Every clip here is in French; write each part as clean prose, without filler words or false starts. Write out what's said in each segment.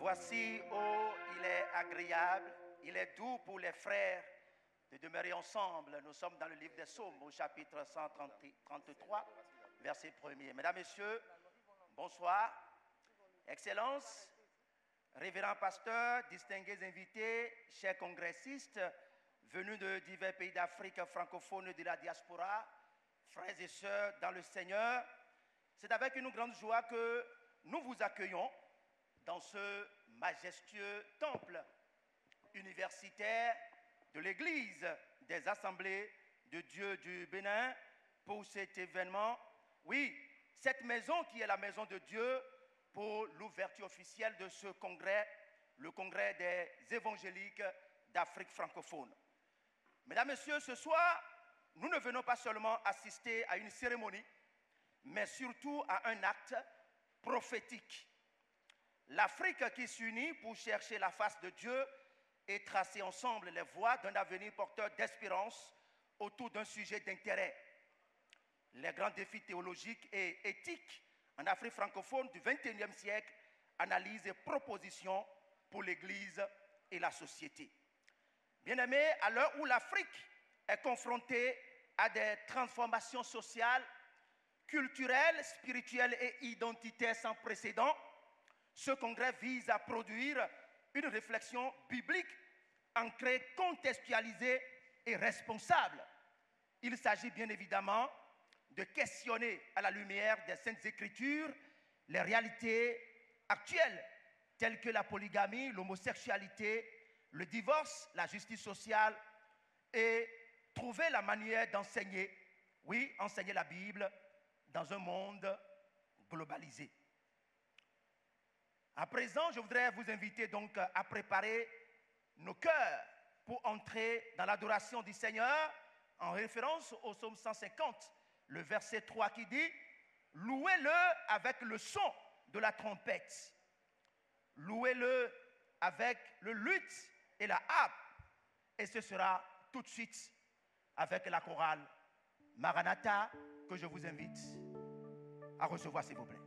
Voici, oh, il est agréable, il est doux pour les frères de demeurer ensemble. Nous sommes dans le livre des Psaumes, au chapitre 133, verset 1er. Mesdames, Messieurs, bonsoir. Excellences, révérends pasteurs, distingués invités, chers congressistes, venus de divers pays d'Afrique francophone et de la diaspora, frères et sœurs dans le Seigneur, c'est avec une grande joie que nous vous accueillons dans ce majestueux temple universitaire de l'Église des Assemblées de Dieu du Bénin pour cet événement. Oui, cette maison qui est la maison de Dieu pour l'ouverture officielle de ce congrès, le congrès des évangéliques d'Afrique francophone. Mesdames, Messieurs, ce soir, nous ne venons pas seulement assister à une cérémonie, mais surtout à un acte prophétique. L'Afrique qui s'unit pour chercher la face de Dieu et tracer ensemble les voies d'un avenir porteur d'espérance autour d'un sujet d'intérêt. Les grands défis théologiques et éthiques en Afrique francophone du XXIe siècle, analyses et propositions pour l'Église et la société. Bien-aimés, à l'heure où l'Afrique est confrontée à des transformations sociales, culturelles, spirituelles et identitaires sans précédent, ce congrès vise à produire une réflexion biblique ancrée, contextualisée et responsable. Il s'agit bien évidemment de questionner à la lumière des Saintes Écritures les réalités actuelles telles que la polygamie, l'homosexualité, le divorce, la justice sociale et trouver la manière d'enseigner, oui, enseigner la Bible dans un monde globalisé. À présent, je voudrais vous inviter donc à préparer nos cœurs pour entrer dans l'adoration du Seigneur en référence au psaume 150, le verset 3 qui dit « Louez-le avec le son de la trompette, louez-le avec le luth et la harpe. » Et ce sera tout de suite avec la chorale Maranatha que je vous invite à recevoir, s'il vous plaît.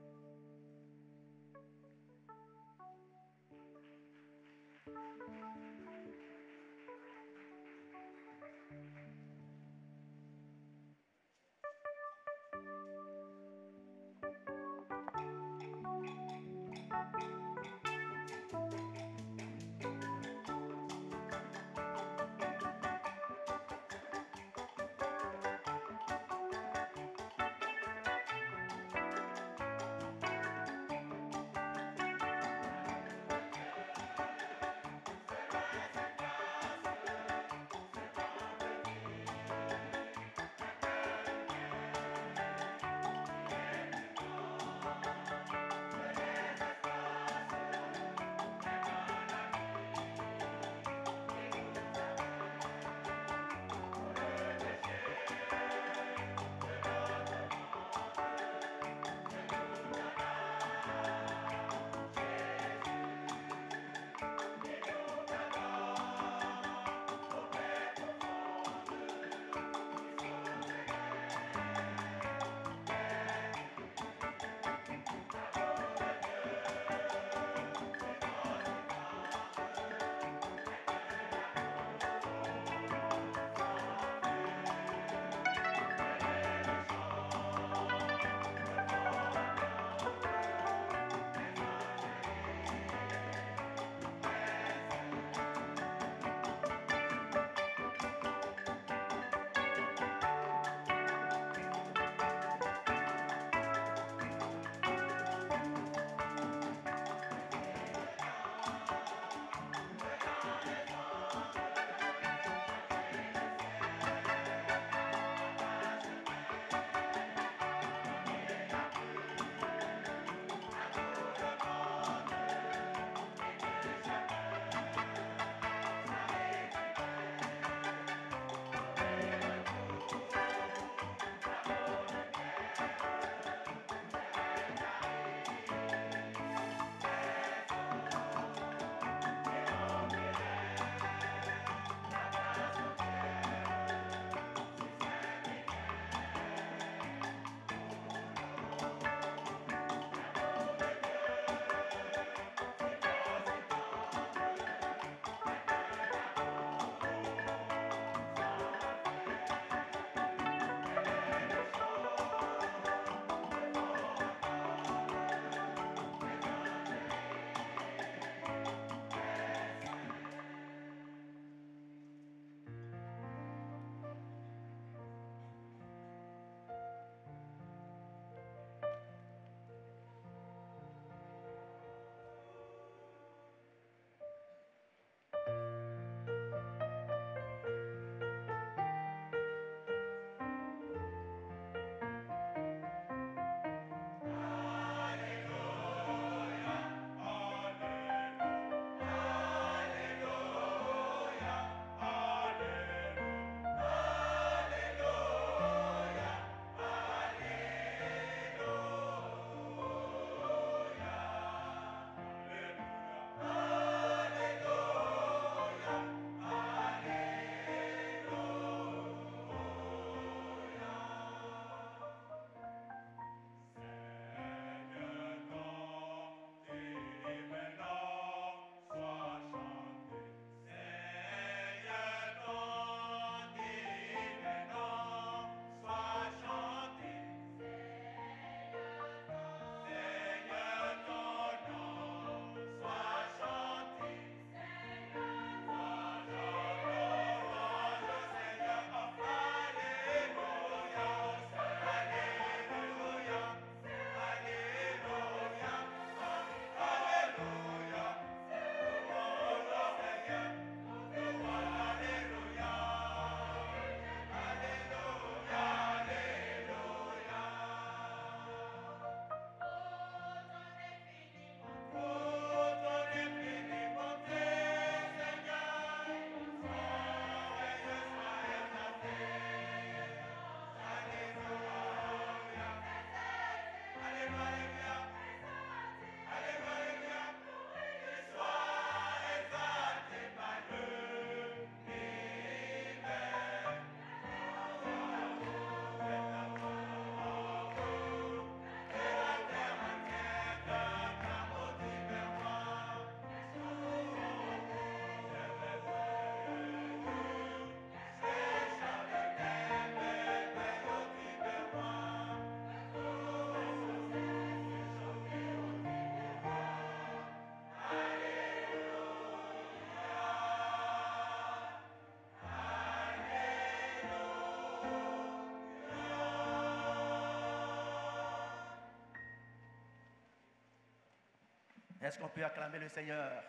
Est-ce qu'on peut acclamer le Seigneur?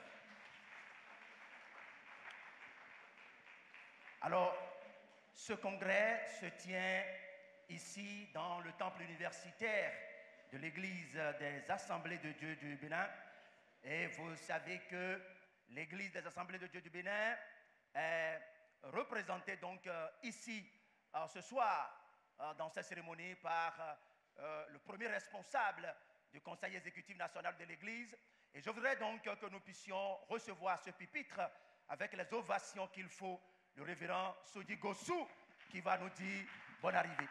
Alors, ce congrès se tient ici dans le temple universitaire de l'Église des Assemblées de Dieu du Bénin. Et vous savez que l'Église des Assemblées de Dieu du Bénin est représentée donc ici ce soir dans cette cérémonie par le premier responsable du Conseil exécutif national de l'Église. Et je voudrais donc que nous puissions recevoir ce pupitre avec les ovations qu'il faut, le révérend Sodi Gossou qui va nous dire bonne arrivée.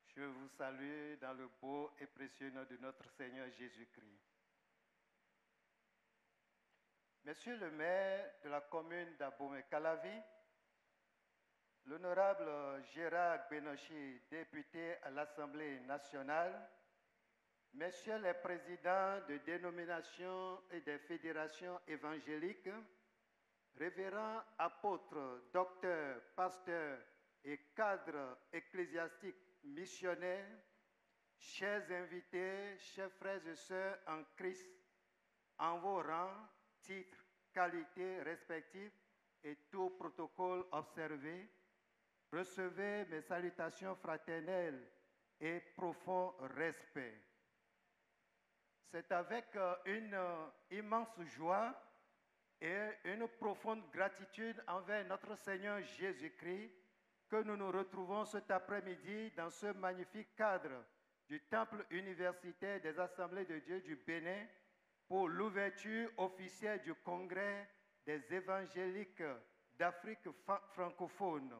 Je vous salue dans le beau et précieux nom de notre Seigneur Jésus-Christ. Monsieur le maire de la commune d'Abomey-Calavi, l'honorable Gérard Benochi, député à l'Assemblée nationale, messieurs les présidents de dénominations et des fédérations évangéliques, révérends apôtres, docteurs, pasteurs et cadres ecclésiastiques missionnaires, chers invités, chers frères et sœurs en Christ, en vos rangs, titres, qualités respectifs et tout protocole observé, recevez mes salutations fraternelles et profond respect. C'est avec une immense joie et une profonde gratitude envers notre Seigneur Jésus-Christ que nous nous retrouvons cet après-midi dans ce magnifique cadre du Temple universitaire des Assemblées de Dieu du Bénin pour l'ouverture officielle du Congrès des évangéliques d'Afrique francophone.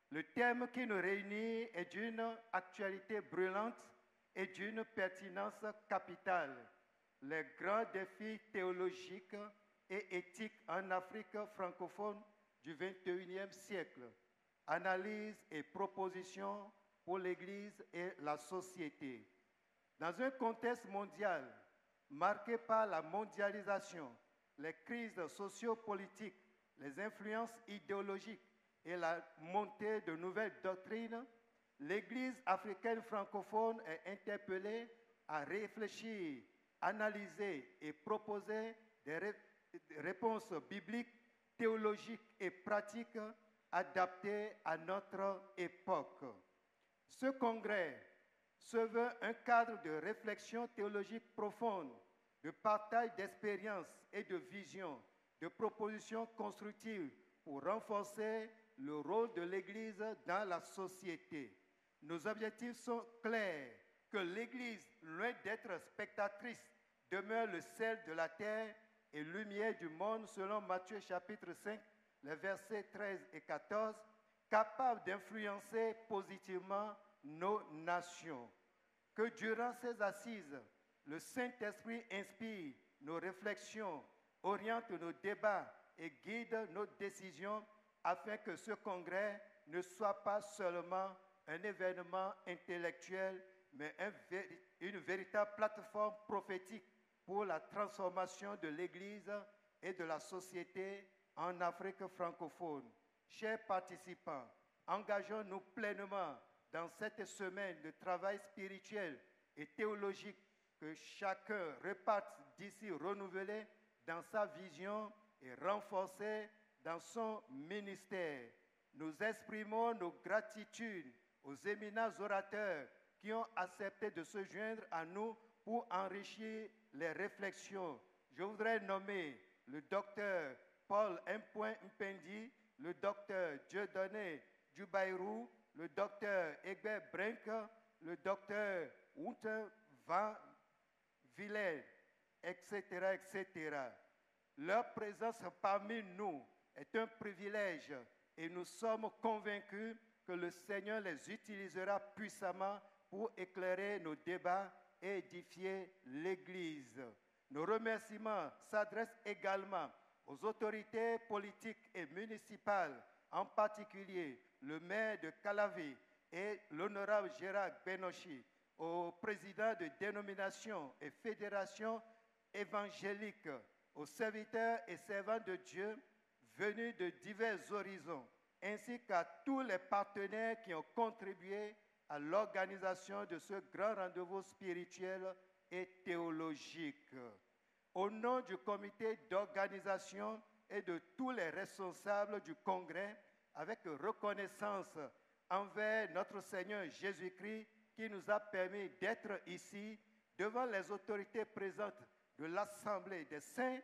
Le thème qui nous réunit est d'une actualité brûlante et d'une pertinence capitale. Les grands défis théologiques et éthiques en Afrique francophone du XXIe siècle. Analyse et propositions pour l'Église et la société. Dans un contexte mondial marqué par la mondialisation, les crises sociopolitiques, les influences idéologiques et la montée de nouvelles doctrines, l'Église africaine francophone est interpellée à réfléchir, analyser et proposer des réponses bibliques, théologiques et pratiques adaptées à notre époque. Ce congrès se veut un cadre de réflexion théologique profonde, de partage d'expériences et de visions, de propositions constructives pour renforcer le rôle de l'Église dans la société. Nos objectifs sont clairs, que l'Église, loin d'être spectatrice, demeure le sel de la terre et lumière du monde selon Matthieu chapitre 5, les versets 13 et 14, capable d'influencer positivement nos nations. Que durant ces assises, le Saint-Esprit inspire nos réflexions, oriente nos débats et guide nos décisions afin que ce congrès ne soit pas seulement un événement intellectuel, mais une véritable plateforme prophétique pour la transformation de l'Église et de la société en Afrique francophone. Chers participants, engageons-nous pleinement dans cette semaine de travail spirituel et théologique, que chacun reparte d'ici renouvelé dans sa vision et renforcé dans son ministère. Nous exprimons nos gratitudes aux éminents orateurs qui ont accepté de se joindre à nous pour enrichir les réflexions. Je voudrais nommer le docteur Paul M. Mpendi, le docteur Dieudonné Djubayrou, le docteur Egbert Brink, le docteur Wouter Van Villers, etc., etc. Leur présence parmi nous est un privilège et nous sommes convaincus que le Seigneur les utilisera puissamment pour éclairer nos débats et édifier l'Église. Nos remerciements s'adressent également aux autorités politiques et municipales, en particulier le maire de Calavi et l'honorable Gérard Benochi, aux présidents de dénominations et fédérations évangéliques, aux serviteurs et servants de Dieu venus de divers horizons, ainsi qu'à tous les partenaires qui ont contribué à l'organisation de ce grand rendez-vous spirituel et théologique. Au nom du comité d'organisation et de tous les responsables du Congrès, avec reconnaissance envers notre Seigneur Jésus-Christ qui nous a permis d'être ici devant les autorités présentes de l'Assemblée des Saints,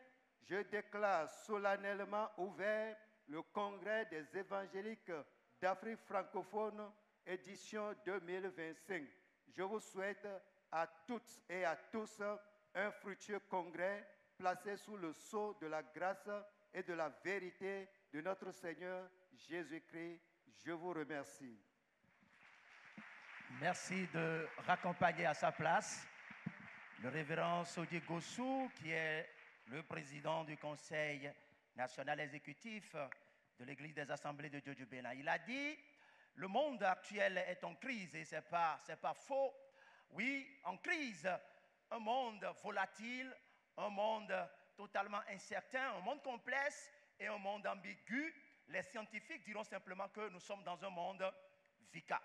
je déclare solennellement ouvert le Congrès des évangéliques d'Afrique francophone, édition 2025. Je vous souhaite à toutes et à tous un fructueux congrès placé sous le sceau de la grâce et de la vérité de notre Seigneur Jésus-Christ. Je vous remercie. Merci de raccompagner à sa place le révérend Sodi Gossou, qui est le président du Conseil national exécutif de l'Église des Assemblées de Dieu du Bénin. Il a dit, le monde actuel est en crise et ce n'est pas faux. Oui, en crise, un monde volatile, un monde totalement incertain, un monde complexe et un monde ambigu. Les scientifiques diront simplement que nous sommes dans un monde VICA.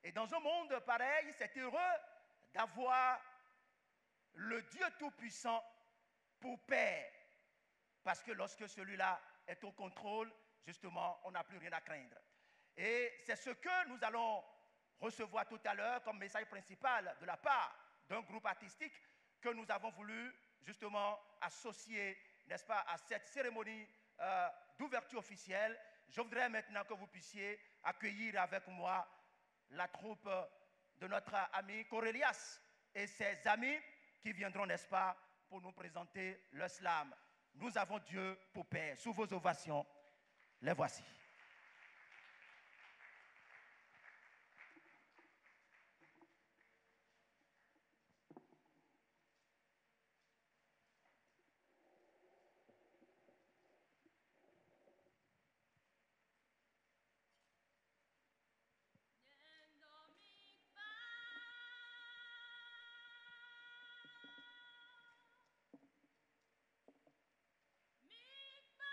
Et dans un monde pareil, c'est heureux d'avoir le Dieu Tout-Puissant pour Père. Parce que lorsque celui-là est au contrôle, justement, on n'a plus rien à craindre. Et c'est ce que nous allons recevoir tout à l'heure comme message principal de la part d'un groupe artistique que nous avons voulu justement associer, n'est-ce pas, à cette cérémonie d'ouverture officielle. Je voudrais maintenant que vous puissiez accueillir avec moi la troupe de notre ami Corelias et ses amis qui viendront, n'est-ce pas, pour nous présenter le slam. Nous avons Dieu pour Père. Sous vos ovations, les voici. Mikpa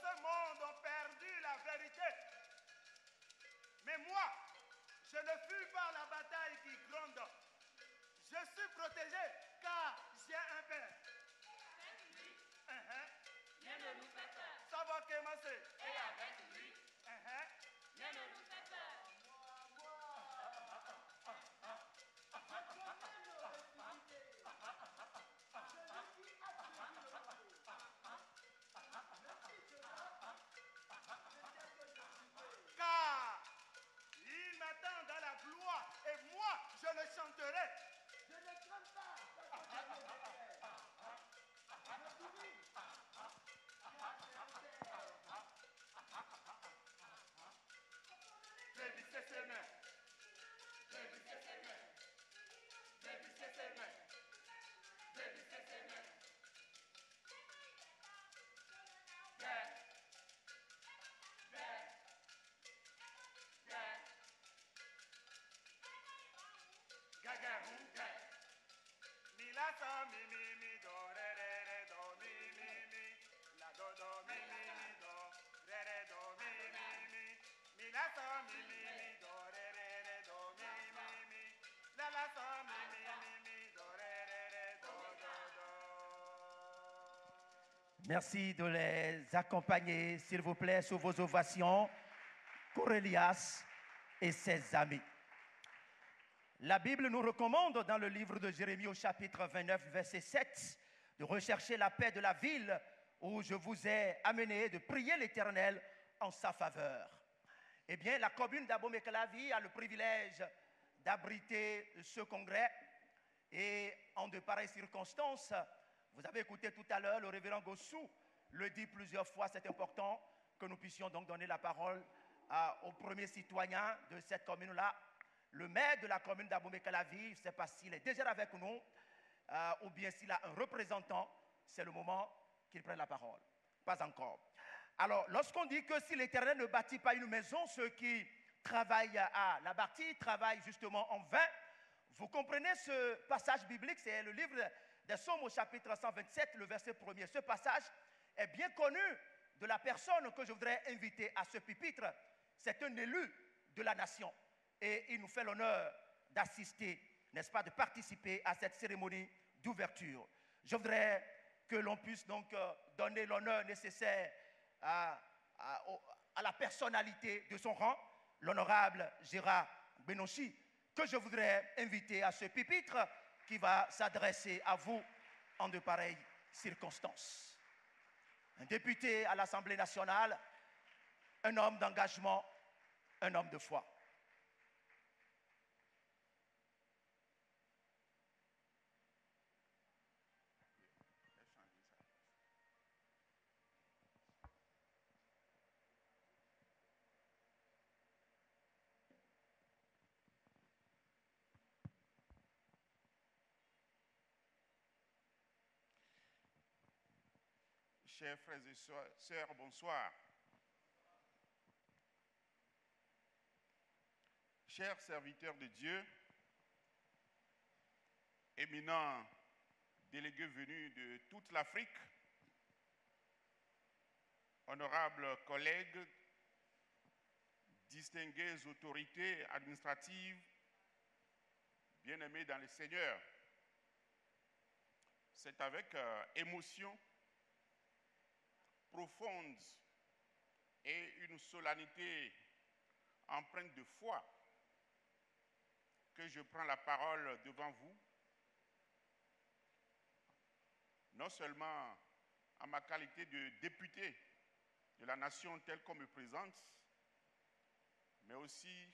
ce monde ont perdu la vérité. Mais moi, je ne fuis pas la bataille qui gronde. Je suis protégé car j'ai un père. Rien ne nous fait peur. Ça va commencer. Et avec lui, rien ne nous fait peur. Car il m'attend dans la gloire et moi, je le chanterai. Je ne crains pas. J'ai vissé ses mains. J'ai vissé ses mains. J'ai vissé ses mains. J'ai vissé ses mains. Mi la sa mi do re do mi la do mi do re do mi la sa mi do re do mi la sa mi do re do do. Merci de les accompagner, s'il vous plaît, sous vos ovations, Corelias et ses amis. La Bible nous recommande dans le livre de Jérémie au chapitre 29, verset 7, de rechercher la paix de la ville où je vous ai amené, de prier l'Éternel en sa faveur. Eh bien, la commune d'Abomey-Calavi a le privilège d'abriter ce congrès et en de pareilles circonstances, vous avez écouté tout à l'heure le révérend Gossou le dit plusieurs fois, c'est important que nous puissions donc donner la parole aux premiers citoyens de cette commune-là. Le maire de la commune d'Abomey-Calavi, je ne sais pas s'il est déjà avec nous ou bien s'il a un représentant, c'est le moment qu'il prenne la parole. Pas encore. Alors, lorsqu'on dit que si l'Éternel ne bâtit pas une maison, ceux qui travaillent à la bâtir travaillent justement en vain. Vous comprenez ce passage biblique, c'est le livre des Psaumes au chapitre 127, le verset 1er. Ce passage est bien connu de la personne que je voudrais inviter à ce pupitre. C'est un élu de la nation. Et il nous fait l'honneur d'assister, n'est-ce pas, de participer à cette cérémonie d'ouverture. Je voudrais que l'on puisse donc donner l'honneur nécessaire à la personnalité de son rang, l'honorable Gérard Benochi, que je voudrais inviter à ce pupitre qui va s'adresser à vous en de pareilles circonstances. Un député à l'Assemblée nationale, un homme d'engagement, un homme de foi. Chers frères et sœurs, bonsoir. Chers serviteurs de Dieu, éminents délégués venus de toute l'Afrique, honorables collègues, distinguées autorités administratives, bien-aimés dans le Seigneur, c'est avec émotion profonde et une solennité empreinte de foi que je prends la parole devant vous, non seulement en ma qualité de député de la nation telle qu'on me présente, mais aussi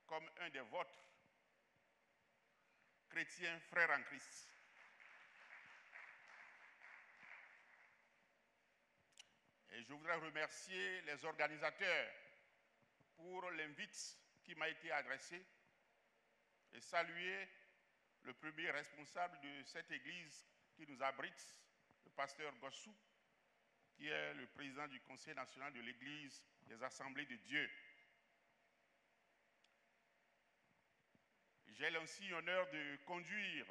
comme un des vôtres, chrétiens frères en Christ. Et je voudrais remercier les organisateurs pour l'invite qui m'a été adressé et saluer le premier responsable de cette église qui nous abrite, le pasteur Gossou, qui est le président du Conseil national de l'église des Assemblées de Dieu. J'ai l'ainsi l'honneur de conduire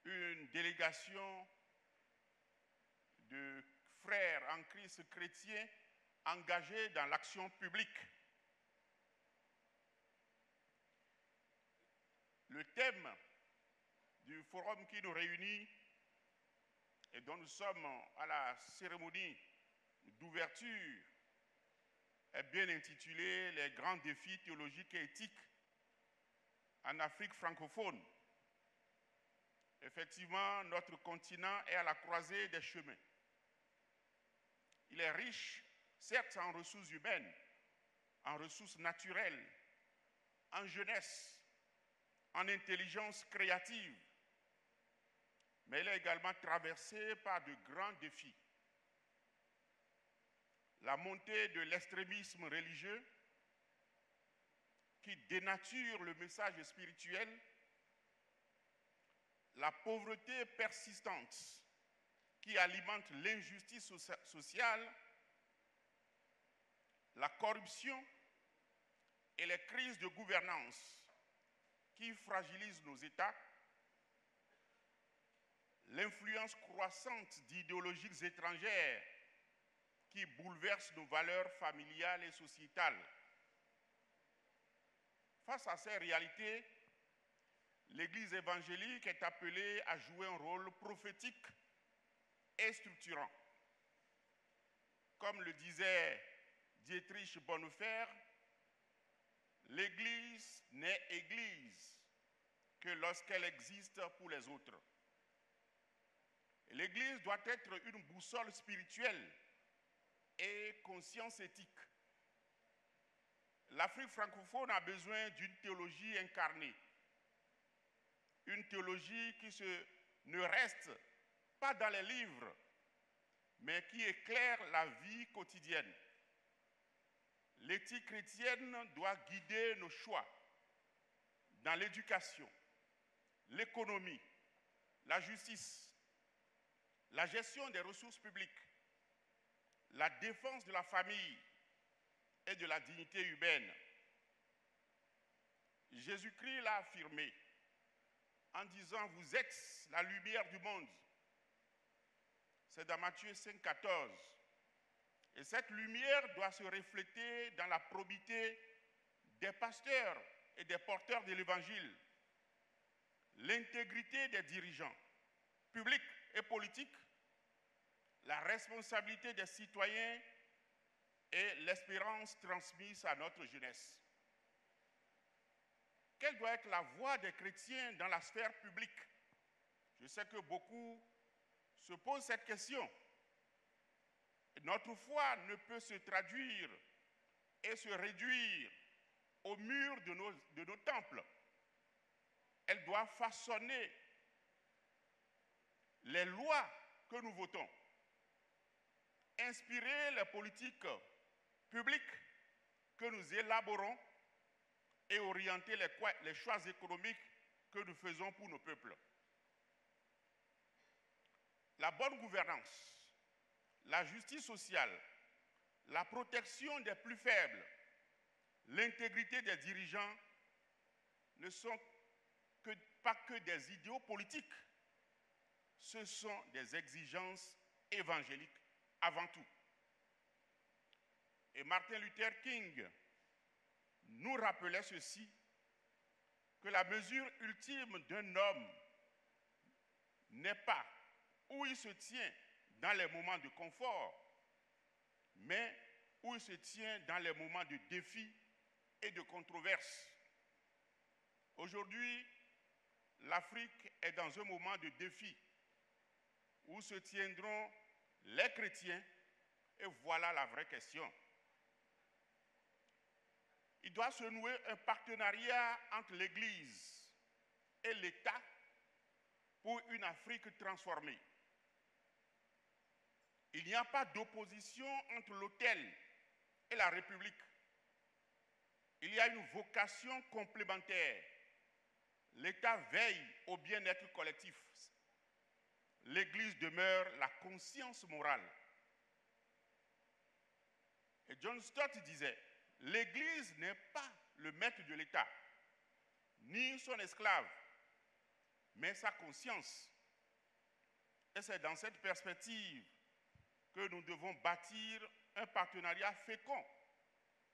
une délégation de frères en Christ chrétiens engagés dans l'action publique. Le thème du forum qui nous réunit et dont nous sommes à la cérémonie d'ouverture est bien intitulé « Les grands défis théologiques et éthiques en Afrique francophone ». Effectivement, notre continent est à la croisée des chemins. Il est riche, certes, en ressources humaines, en ressources naturelles, en jeunesse, en intelligence créative, mais il est également traversé par de grands défis. La montée de l'extrémisme religieux qui dénature le message spirituel, la pauvreté persistante qui alimente l'injustice sociale, la corruption et les crises de gouvernance qui fragilisent nos États, l'influence croissante d'idéologies étrangères qui bouleversent nos valeurs familiales et sociétales. Face à ces réalités, l'Église évangélique est appelée à jouer un rôle prophétique et structurant. Comme le disait Dietrich Bonhoeffer, l'Église n'est Église que lorsqu'elle existe pour les autres. L'Église doit être une boussole spirituelle et conscience éthique. L'Afrique francophone a besoin d'une théologie incarnée, une théologie qui ne reste pas dans les livres, mais qui éclaire la vie quotidienne. L'éthique chrétienne doit guider nos choix dans l'éducation, l'économie, la justice, la gestion des ressources publiques, la défense de la famille et de la dignité humaine. Jésus-Christ l'a affirmé en disant « Vous êtes la lumière du monde ». C'est dans Matthieu 5, 14. Et cette lumière doit se refléter dans la probité des pasteurs et des porteurs de l'Évangile, l'intégrité des dirigeants publics et politiques, la responsabilité des citoyens et l'espérance transmise à notre jeunesse. Quelle doit être la voix des chrétiens dans la sphère publique? Je sais que beaucoup se posent cette question. Notre foi ne peut se traduire et se réduire au mur de nos temples. Elle doit façonner les lois que nous votons, inspirer les politiques publiques que nous élaborons et orienter les choix économiques que nous faisons pour nos peuples. La bonne gouvernance, la justice sociale, la protection des plus faibles, l'intégrité des dirigeants ne sont pas que des idéaux politiques, ce sont des exigences évangéliques avant tout. Et Martin Luther King nous rappelait ceci, que la mesure ultime d'un homme n'est pas où il se tient dans les moments de confort, mais où il se tient dans les moments de défi et de controverse. Aujourd'hui, l'Afrique est dans un moment de défi où se tiendront les chrétiens, et voilà la vraie question. Il doit se nouer un partenariat entre l'Église et l'État pour une Afrique transformée. Il n'y a pas d'opposition entre l'autel et la République. Il y a une vocation complémentaire. L'État veille au bien-être collectif. L'Église demeure la conscience morale. Et John Stott disait, l'Église n'est pas le maître de l'État, ni son esclave, mais sa conscience. Et c'est dans cette perspective que nous devons bâtir un partenariat fécond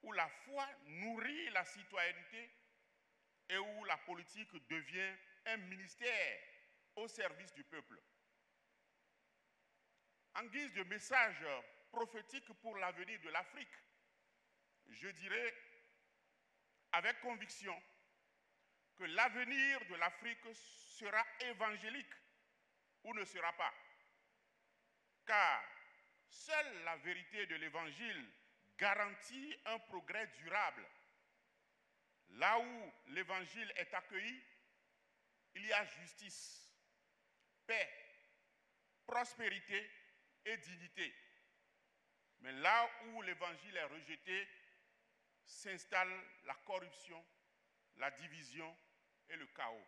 où la foi nourrit la citoyenneté et où la politique devient un ministère au service du peuple. En guise de message prophétique pour l'avenir de l'Afrique, je dirais avec conviction que l'avenir de l'Afrique sera évangélique ou ne sera pas. Car seule la vérité de l'Évangile garantit un progrès durable. Là où l'Évangile est accueilli, il y a justice, paix, prospérité et dignité. Mais là où l'Évangile est rejeté, s'installe la corruption, la division et le chaos.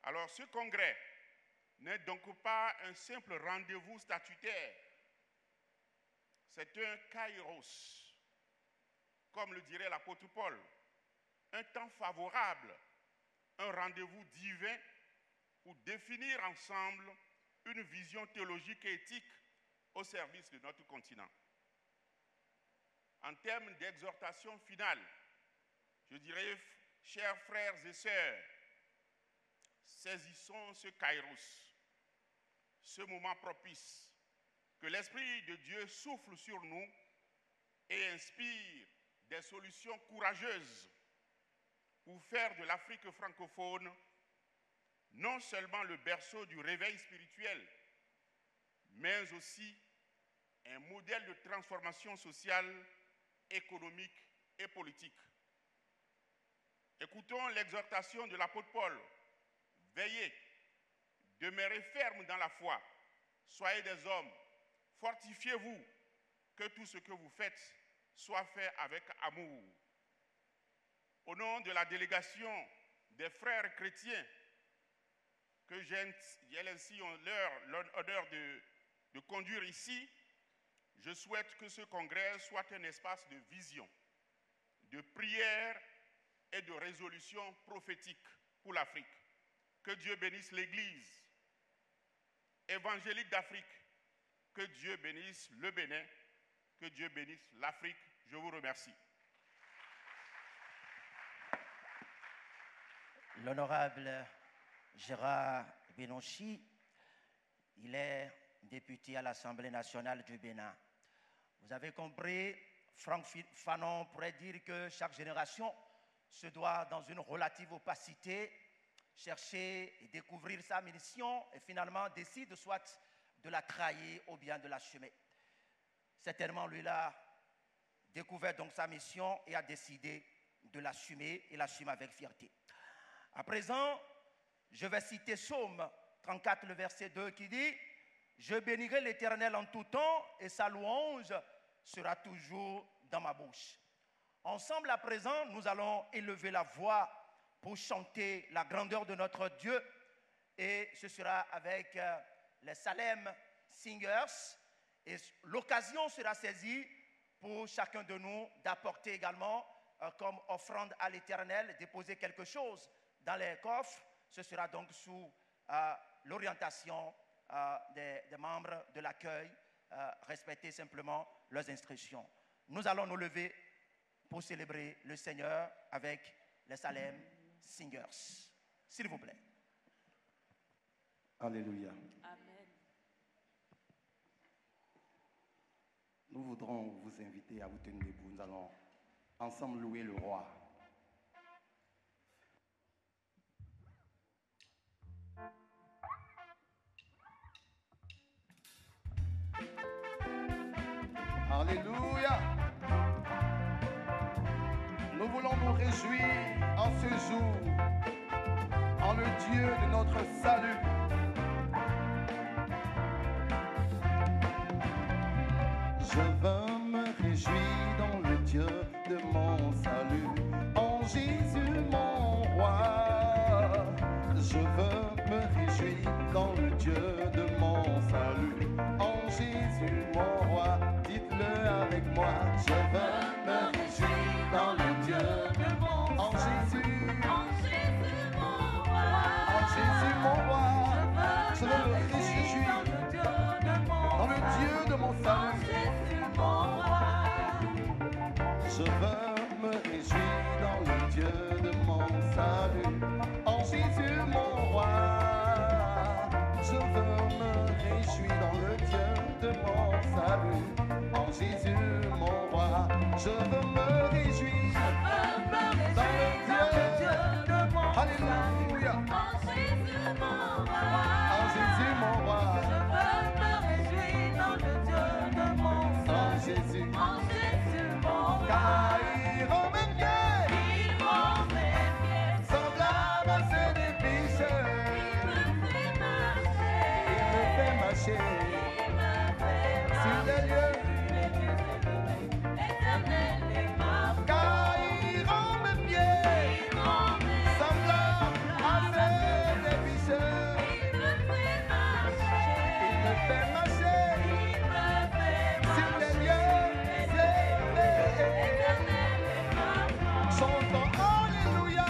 Alors ce congrès n'est donc pas un simple rendez-vous statutaire, c'est un kairos, comme le dirait l'apôtre Paul, un temps favorable, un rendez-vous divin pour définir ensemble une vision théologique et éthique au service de notre continent. En termes d'exhortation finale, je dirais, chers frères et sœurs, saisissons ce kairos, ce moment propice, que l'Esprit de Dieu souffle sur nous et inspire des solutions courageuses pour faire de l'Afrique francophone non seulement le berceau du réveil spirituel, mais aussi un modèle de transformation sociale, économique et politique. Écoutons l'exhortation de l'apôtre Paul. Veillez, demeurez fermes dans la foi, soyez des hommes, fortifiez-vous, que tout ce que vous faites soit fait avec amour. Au nom de la délégation des frères chrétiens, que j'ai ainsi l'honneur de conduire ici, je souhaite que ce congrès soit un espace de vision, de prière et de résolution prophétique pour l'Afrique. Que Dieu bénisse l'Église évangélique d'Afrique. Que Dieu bénisse le Bénin. Que Dieu bénisse l'Afrique. Je vous remercie. L'honorable Gérard Bénonchi, il est député à l'Assemblée nationale du Bénin. Vous avez compris, Franck Fanon pourrait dire que chaque génération se doit, dans une relative opacité, chercher et découvrir sa mission et finalement décide soit de la trahir ou bien de l'assumer. Certainement, lui a découvert donc sa mission et a décidé de l'assumer et l'assume avec fierté. À présent, je vais citer Psaume 34, le verset 2 qui dit « Je bénirai l'Éternel en tout temps et sa louange sera toujours dans ma bouche. » Ensemble à présent, nous allons élever la voix pour chanter la grandeur de notre Dieu et ce sera avec les Salem Singers et l'occasion sera saisie pour chacun de nous d'apporter également comme offrande à l'Éternel, déposer quelque chose dans les coffres. Ce sera donc sous l'orientation des membres de l'accueil, respecter simplement leurs instructions. Nous allons nous lever pour célébrer le Seigneur avec les Salem Singers. S'il vous plaît. Alléluia. Amen. Nous voudrons vous inviter à vous tenir debout. Nous allons ensemble louer le roi. Alléluia. Nous voulons nous réjouir en ce jour, en le Dieu de notre salut. Je veux me réjouir dans le Dieu de mon salut, en Jésus mon roi. Je veux me réjouir dans le Dieu de mon salut, en Jésus mon roi. Dites-le avec moi. Je veux me réjouir dans le Dieu de mon salut, en Jésus mon roi. En Jésus mon roi. Je veux me réjouir dans le Dieu de salut. En Jésus mon roi, je veux me réjouir dans le Dieu de mon Alléluia. En Jésus mon roi, En Jésus mon roi, je veux me réjouir dans le Dieu de mon en salut. Jésus. En Jésus mon roi, Car il rend mes pieds il rend mes pieds semblables à ceux des pécheurs. il me fait marcher, Il me fait marcher sur les lieux. éternel et ma Car il rend mes pieds semblables à ceux des pécheurs. il me fait marcher, Il me fait marcher il me fait sur les lieux élevés. éternel et ma Chantons Alléluia,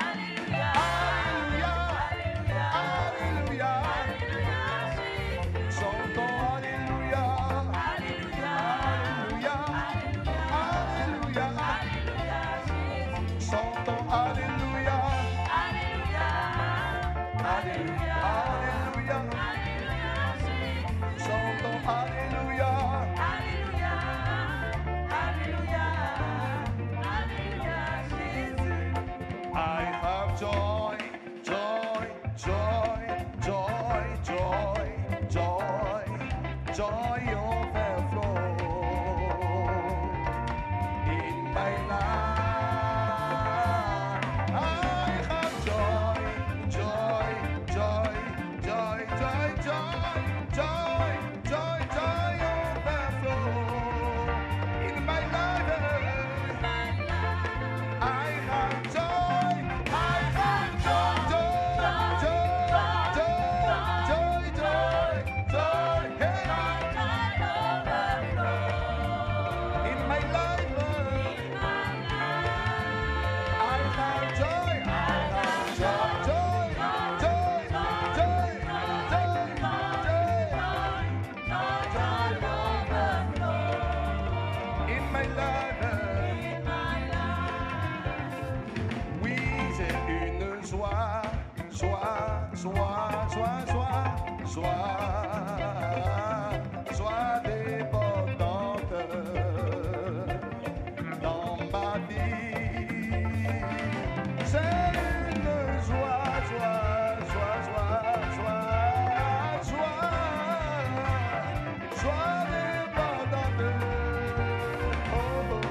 Alléluia, Alléluia, Alléluia, Alléluia. Alléluia, Jésus. Chantons Alléluia, Alléluia, Alléluia, Alléluia. Alléluia, Jésus. Chantons Alléluia, Alléluia, Alléluia, Alléluia. Alléluia, Jésus. Chantons Alléluia. Alléluia, Alléluia, Alléluia, Jésus. I have joy, joy, joy, joy, joy, joy, joy overflow in my life. I have joy, joy, joy, joy, joy, joy, joy, joy, joy overflow in my life. I have joy, I have joy, joy, joy, joy, joy, joy, hey, in my life. I have joy, I have joy, joy, joy, joy, in my life. Oui, j'ai une joie, joie, joie, joie, joie, joie, joie débordante dans ma vie. J'ai une joie, joie, joie, joie, joie, joie, joie débordante. Oh,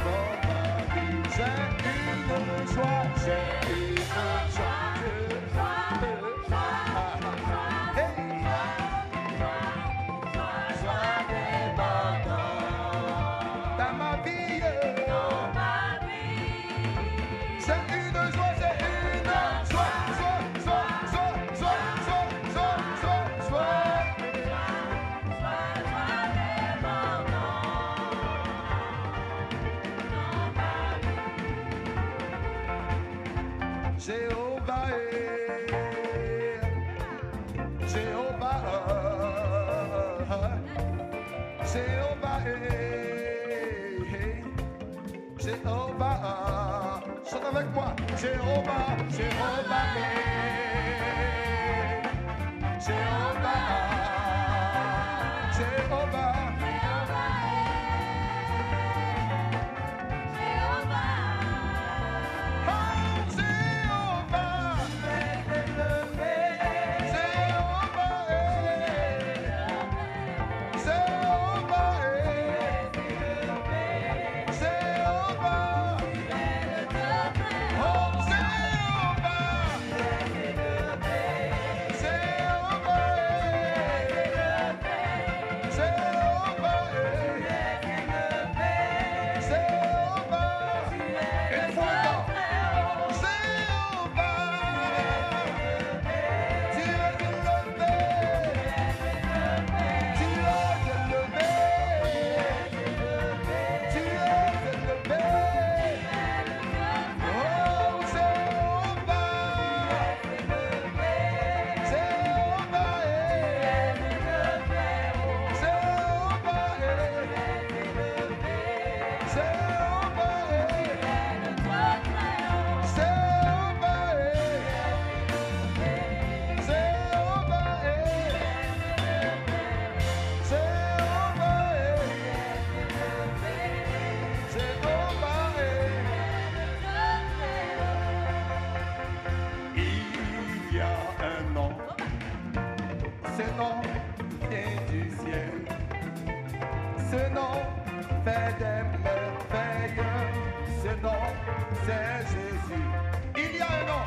dans ma vie, j'ai une joie, j'ai une joie. Hey, joie débordante dans ma vie. C'est une joie, c'est une joie, joie, joie, joie, joie, joie, joie, joie, Jéhovah est, Jéhovah, Jéhovah est, Jéhovah, chante avec moi, Jéhovah, Jéhovah est, Jéhovah, Jéhovah. Say Ce nom fait des merveilles. Ce nom, c'est Jésus. Il y a un nom.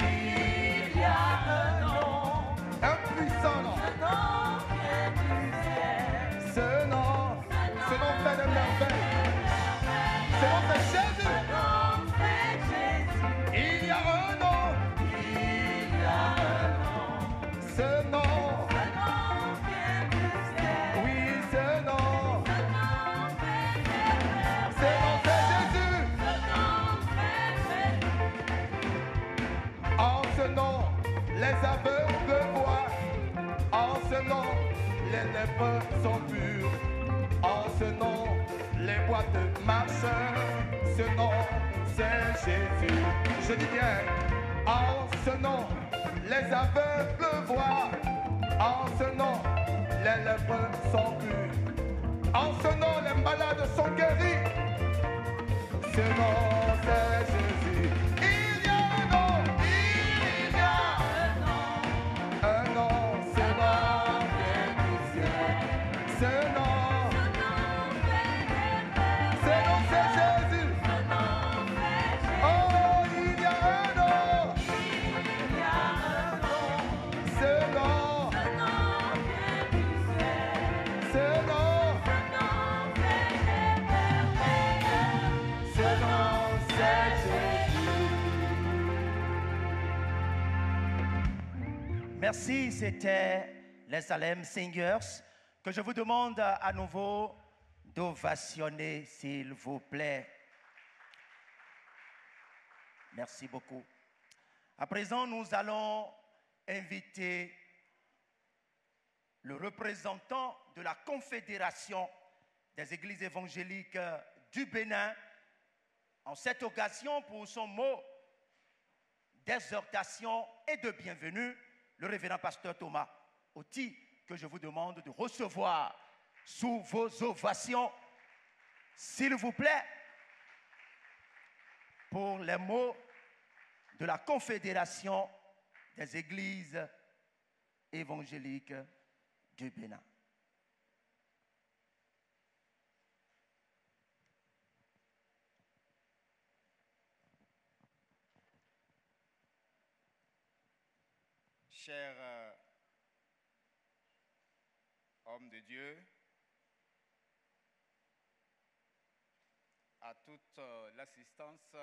Il y a un nom, Un puissant nom. un nom bien puissant. Ce nom fait des merveilles. Ce nom c'est Jésus. Un nom c'est Jésus. Il y a un nom. Il y a un nom, Ce nom, un nom bien puissant. oui, ce nom. Un nom fait des Ce nom c'est Jésus. un nom fait En ce nom, les aveugles voient. En ce nom, les lépreux sont purs. En ce nom, les boîtes marchent. Ce nom, c'est Jésus. Je dis bien, en ce nom, les aveugles voient. En ce nom, les lépreux sont purs. En ce nom, les malades sont guéris. Ce nom, c'est Jésus. Il y a un nom, il y a un nom, ce nom est puissant. Ce nom, c'est Jésus. Oh, il y a un nom, ce nom, ce nom, ce nom, c'est Jésus. Merci, c'était les Salem Singers que je vous demande à nouveau d'ovationner, s'il vous plaît. Merci beaucoup. À présent, nous allons inviter le représentant de la Confédération des Églises évangéliques du Bénin en cette occasion pour son mot d'exhortation et de bienvenue, le révérend pasteur Thomas Oti, que je vous demande de recevoir sous vos ovations, s'il vous plaît, pour les mots de la Confédération des Églises évangéliques du Bénin. Chers hommes de Dieu, à toute l'assistance,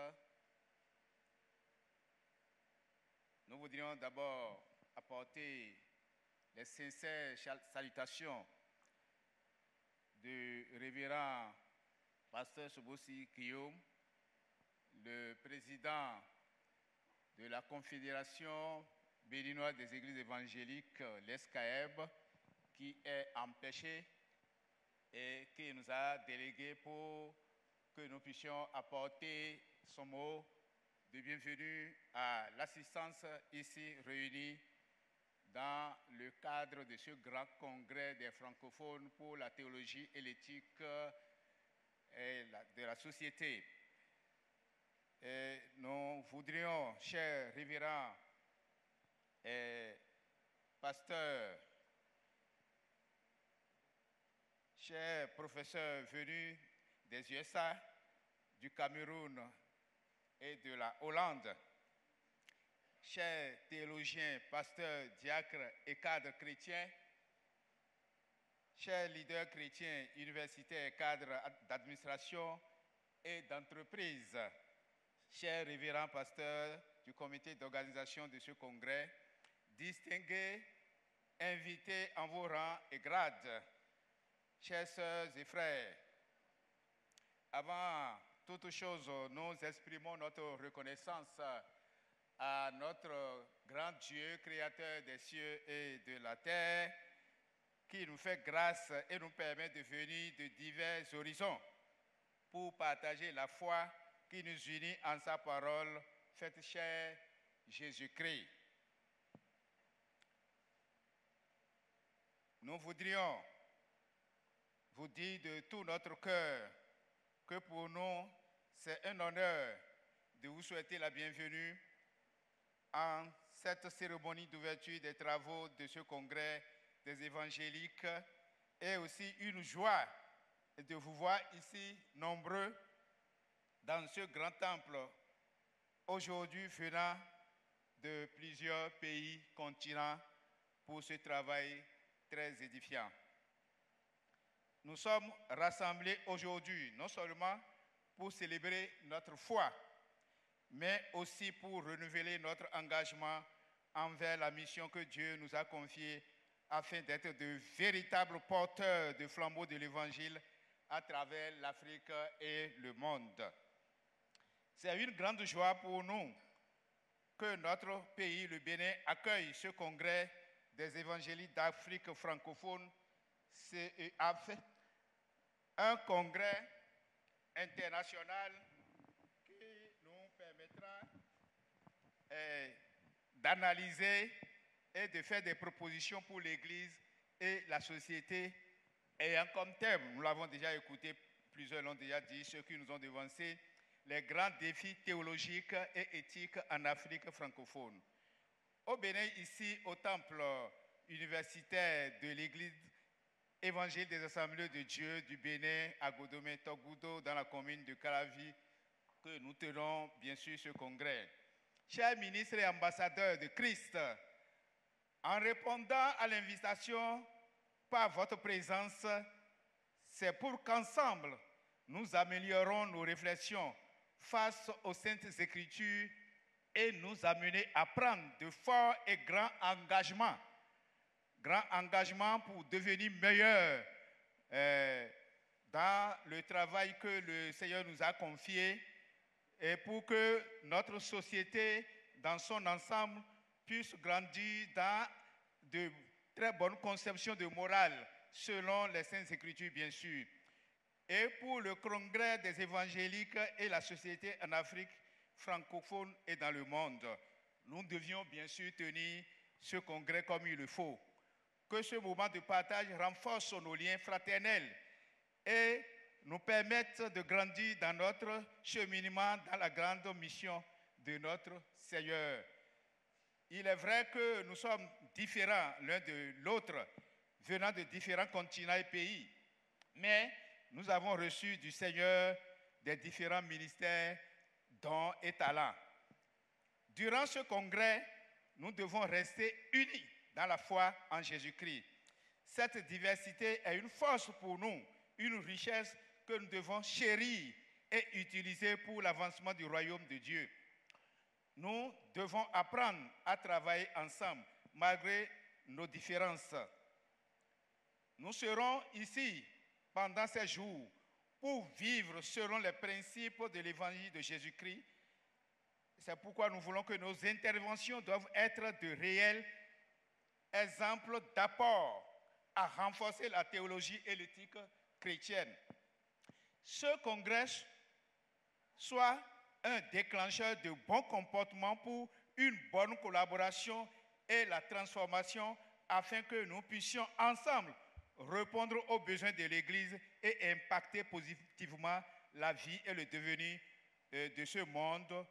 nous voudrions d'abord apporter les sincères salutations du révérend pasteur Sobosi Guillaume, le président de la Confédération béninoise des églises évangéliques, l'ESCAEB, qui est empêché et qui nous a délégué pour que nous puissions apporter son mot de bienvenue à l'assistance ici réunie dans le cadre de ce grand congrès des francophones pour la théologie et l'éthique de la société. Et nous voudrions, chers révérends et pasteurs, chers professeurs venus des USA, du Cameroun et de la Hollande, chers théologiens, pasteurs, diacres et cadres chrétiens, chers leaders chrétiens, universitaires, cadres d'administration et d'entreprise, chers révérends pasteurs du comité d'organisation de ce congrès, distingués, invités en vos rangs et grades, chers sœurs et frères, avant toute chose, nous exprimons notre reconnaissance à notre grand Dieu, créateur des cieux et de la terre, qui nous fait grâce et nous permet de venir de divers horizons pour partager la foi qui nous unit en sa parole, faite chair, Jésus-Christ. Nous voudrions vous dire de tout notre cœur que pour nous, c'est un honneur de vous souhaiter la bienvenue en cette cérémonie d'ouverture des travaux de ce congrès des évangéliques et aussi une joie de vous voir ici nombreux dans ce grand temple, aujourd'hui venant de plusieurs pays, continents, pour ce travail très édifiant. Nous sommes rassemblés aujourd'hui, non seulement pour célébrer notre foi, mais aussi pour renouveler notre engagement envers la mission que Dieu nous a confiée afin d'être de véritables porteurs de flambeaux de l'Évangile à travers l'Afrique et le monde. C'est une grande joie pour nous que notre pays, le Bénin, accueille ce congrès des évangélistes d'Afrique francophone, CEAF, un congrès international qui nous permettra d'analyser et de faire des propositions pour l'Église et la société ayant comme thème, nous l'avons déjà écouté, plusieurs l'ont déjà dit, ceux qui nous ont devancé, les grands défis théologiques et éthiques en Afrique francophone. Au Bénin, ici, au temple universitaire de l'Église évangélique des Assemblées de Dieu du Bénin, à Godomé, Togudo, dans la commune de Calavi, que nous tenons bien sûr ce congrès. Chers ministres et ambassadeurs de Christ, en répondant à l'invitation par votre présence, c'est pour qu'ensemble, nous améliorons nos réflexions face aux Saintes Écritures et nous amener à prendre de forts et grands engagements. Grands engagements pour devenir meilleurs dans le travail que le Seigneur nous a confié et pour que notre société, dans son ensemble, puisse grandir dans de très bonnes conceptions de morale, selon les Saintes Écritures, bien sûr. Et pour le congrès des évangéliques et la société en Afrique francophone et dans le monde, nous devions bien sûr tenir ce congrès comme il le faut. Que ce moment de partage renforce nos liens fraternels et nous permette de grandir dans notre cheminement dans la grande mission de notre Seigneur. Il est vrai que nous sommes différents l'un de l'autre, venant de différents continents et pays, mais nous avons reçu du Seigneur des différents ministères, dons et talents. Durant ce congrès, nous devons rester unis dans la foi en Jésus-Christ. Cette diversité est une force pour nous, une richesse que nous devons chérir et utiliser pour l'avancement du royaume de Dieu. Nous devons apprendre à travailler ensemble, malgré nos différences. Nous serons ici pendant ces jours pour vivre selon les principes de l'évangile de Jésus-Christ. C'est pourquoi nous voulons que nos interventions doivent être de réels exemples d'apport à renforcer la théologie et l'éthique chrétienne. Ce congrès soit un déclencheur de bons comportements pour une bonne collaboration et la transformation afin que nous puissions ensemble répondre aux besoins de l'Église et impacter positivement la vie et le devenir de ce monde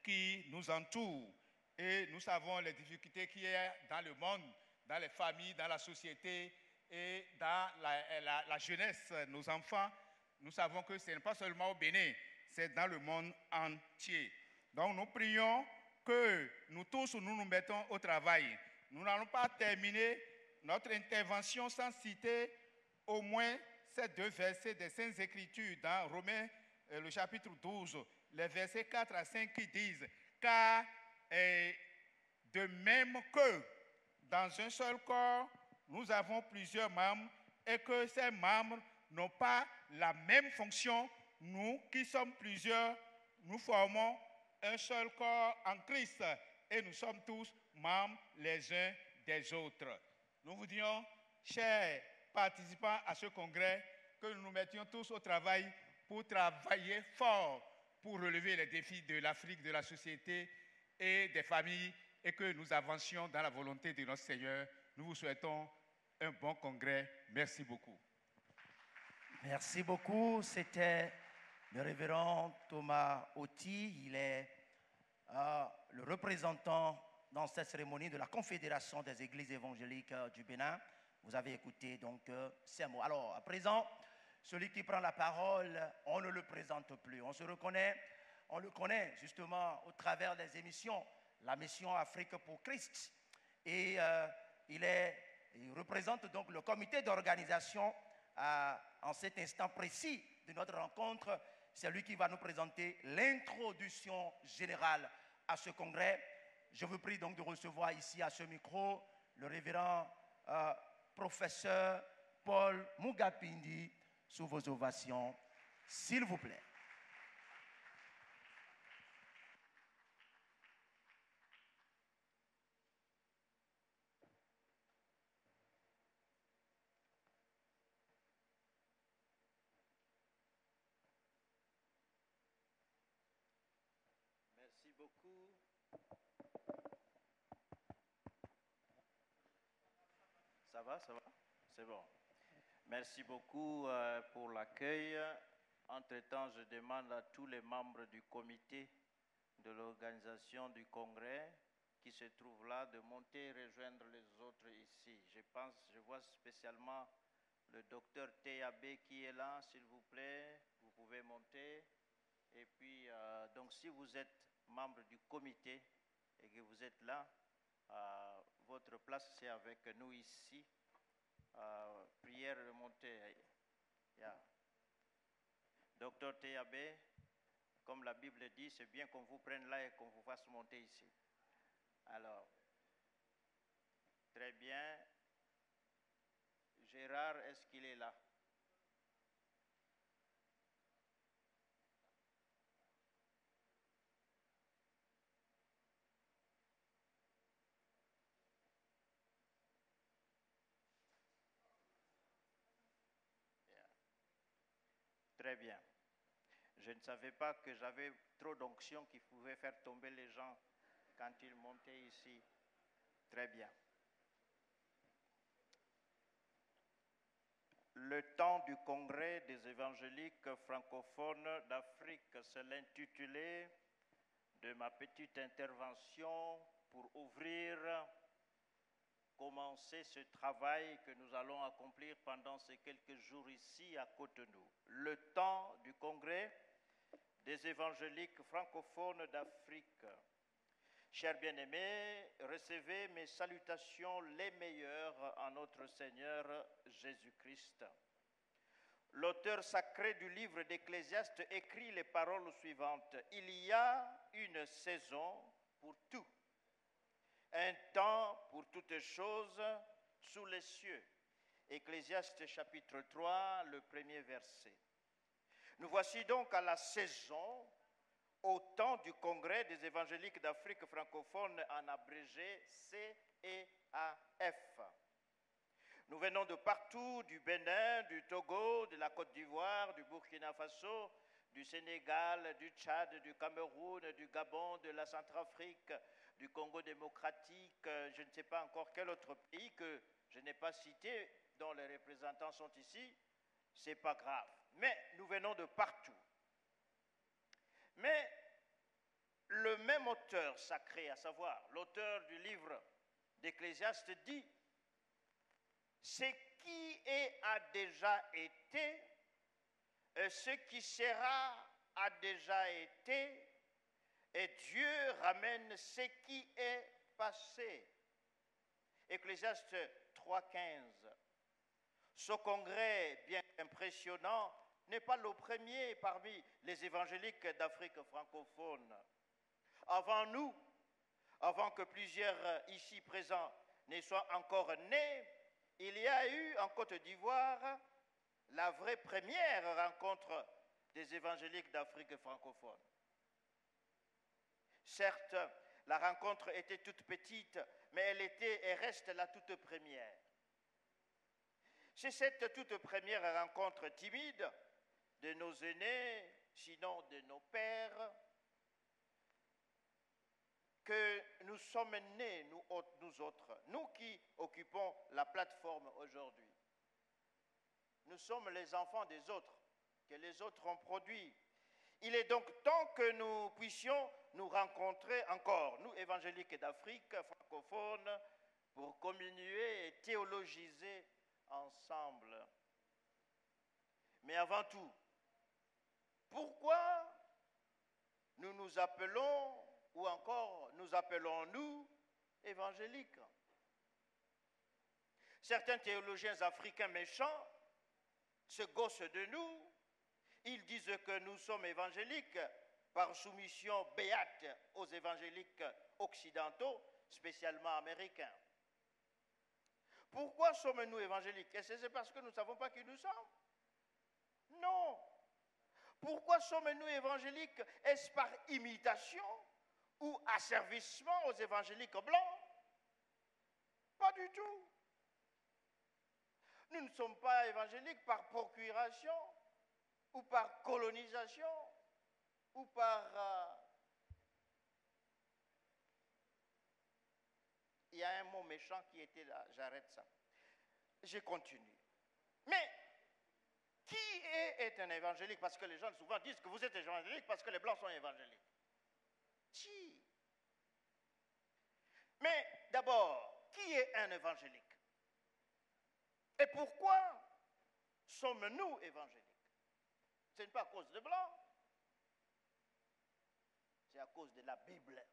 qui nous entoure. Et nous savons les difficultés qu'il y a dans le monde, dans les familles, dans la société et dans la jeunesse, nos enfants. Nous savons que ce n'est pas seulement au Bénin, c'est dans le monde entier. Donc nous prions que nous tous nous mettons au travail. Nous n'allons pas terminer notre intervention sans citer au moins ces deux versets des Saintes Écritures dans Romains, le chapitre 12, les versets 4 à 5 qui disent « Car de même que dans un seul corps, nous avons plusieurs membres et que ces membres n'ont pas la même fonction, nous qui sommes plusieurs, nous formons un seul corps en Christ et nous sommes tous membres les uns des autres. » Nous vous disons, chers participants à ce congrès, que nous nous mettions tous au travail pour travailler fort pour relever les défis de l'Afrique, de la société et des familles et que nous avancions dans la volonté de notre Seigneur. Nous vous souhaitons un bon congrès. Merci beaucoup. Merci beaucoup. C'était le révérend Thomas Oti. Il est le représentant dans cette cérémonie de la Confédération des Églises évangéliques du Bénin. Vous avez écouté donc ces mots. Alors, à présent, celui qui prend la parole, on ne le présente plus. On le connaît justement au travers des émissions, la mission Afrique pour Christ. Et il représente donc le comité d'organisation en cet instant précis de notre rencontre. C'est lui qui va nous présenter l'introduction générale à ce congrès. Je vous prie donc de recevoir ici à ce micro le révérend professeur Paul Mugapindi sous vos ovations, s'il vous plaît. Merci beaucoup. Ça va? C'est bon. Merci beaucoup pour l'accueil. Entre-temps, je demande à tous les membres du comité de l'organisation du congrès qui se trouvent là de monter et rejoindre les autres ici. Je vois spécialement le docteur T.A.B. qui est là, s'il vous plaît. Vous pouvez monter. Et puis, donc, si vous êtes membre du comité et que vous êtes là, votre place c'est avec nous ici. Prière de monter. Yeah. Docteur T.A.B., comme la Bible dit, c'est bien qu'on vous prenne là et qu'on vous fasse monter ici. Alors, très bien. Gérard, est-ce qu'il est là? Très bien. Je ne savais pas que j'avais trop d'onction qui pouvait faire tomber les gens quand ils montaient ici. Très bien. Le temps du congrès des évangéliques francophones d'Afrique, c'est l'intitulé de ma petite intervention pour commencer ce travail que nous allons accomplir pendant ces quelques jours ici à Cotonou. Le temps du congrès des évangéliques francophones d'Afrique. Chers bien-aimés, recevez mes salutations les meilleures en notre Seigneur Jésus-Christ. L'auteur sacré du livre d'Ecclésiaste écrit les paroles suivantes. Il y a une saison pour tout. Un temps pour toutes choses sous les cieux. Ecclésiaste chapitre 3, le premier verset. Nous voici donc à la saison, au temps du congrès des évangéliques d'Afrique francophone en abrégé CEAF. Nous venons de partout, du Bénin, du Togo, de la Côte d'Ivoire, du Burkina Faso, du Sénégal, du Tchad, du Cameroun, du Gabon, de la Centrafrique, du Congo démocratique, je ne sais pas encore quel autre pays que je n'ai pas cité, dont les représentants sont ici, ce n'est pas grave. Mais nous venons de partout. Mais le même auteur sacré, à savoir l'auteur du livre d'Ecclésiaste, dit « Ce qui a déjà été, ce qui sera a déjà été, et Dieu ramène ce qui est passé. » Ecclésiaste 3,15. Ce congrès bien impressionnant n'est pas le premier parmi les évangéliques d'Afrique francophone. Avant nous, avant que plusieurs ici présents ne soient encore nés, il y a eu en Côte d'Ivoire la vraie première rencontre des évangéliques d'Afrique francophone. Certes, la rencontre était toute petite, mais elle était et reste la toute première. C'est cette toute première rencontre timide de nos aînés, sinon de nos pères, que nous sommes nés, nous autres, nous qui occupons la plateforme aujourd'hui. Nous sommes les enfants des autres, que les autres ont produits. Il est donc temps que nous puissions nous rencontrer encore, nous évangéliques d'Afrique francophones, pour communier et théologiser ensemble. Mais avant tout, pourquoi nous nous appelons, ou encore nous appelons-nous évangéliques? Certains théologiens africains méchants se gossent de nous. Ils disent que nous sommes évangéliques par soumission béate aux évangéliques occidentaux, spécialement américains. Pourquoi sommes-nous évangéliques? Est-ce que c'est parce que nous ne savons pas qui nous sommes? Non. Pourquoi sommes-nous évangéliques? Est-ce par imitation ou asservissement aux évangéliques blancs? Pas du tout. Nous ne sommes pas évangéliques par procuration ou par colonisation ou par... Il y a un mot méchant qui était là, j'arrête ça. Je continue. Mais qui est un évangélique? Parce que les gens souvent disent que vous êtes évangélique parce que les blancs sont évangéliques. Qui? Mais d'abord, qui est un évangélique? Et pourquoi sommes-nous évangéliques? Ce n'est pas à cause de blancs, c'est à cause de la Bible.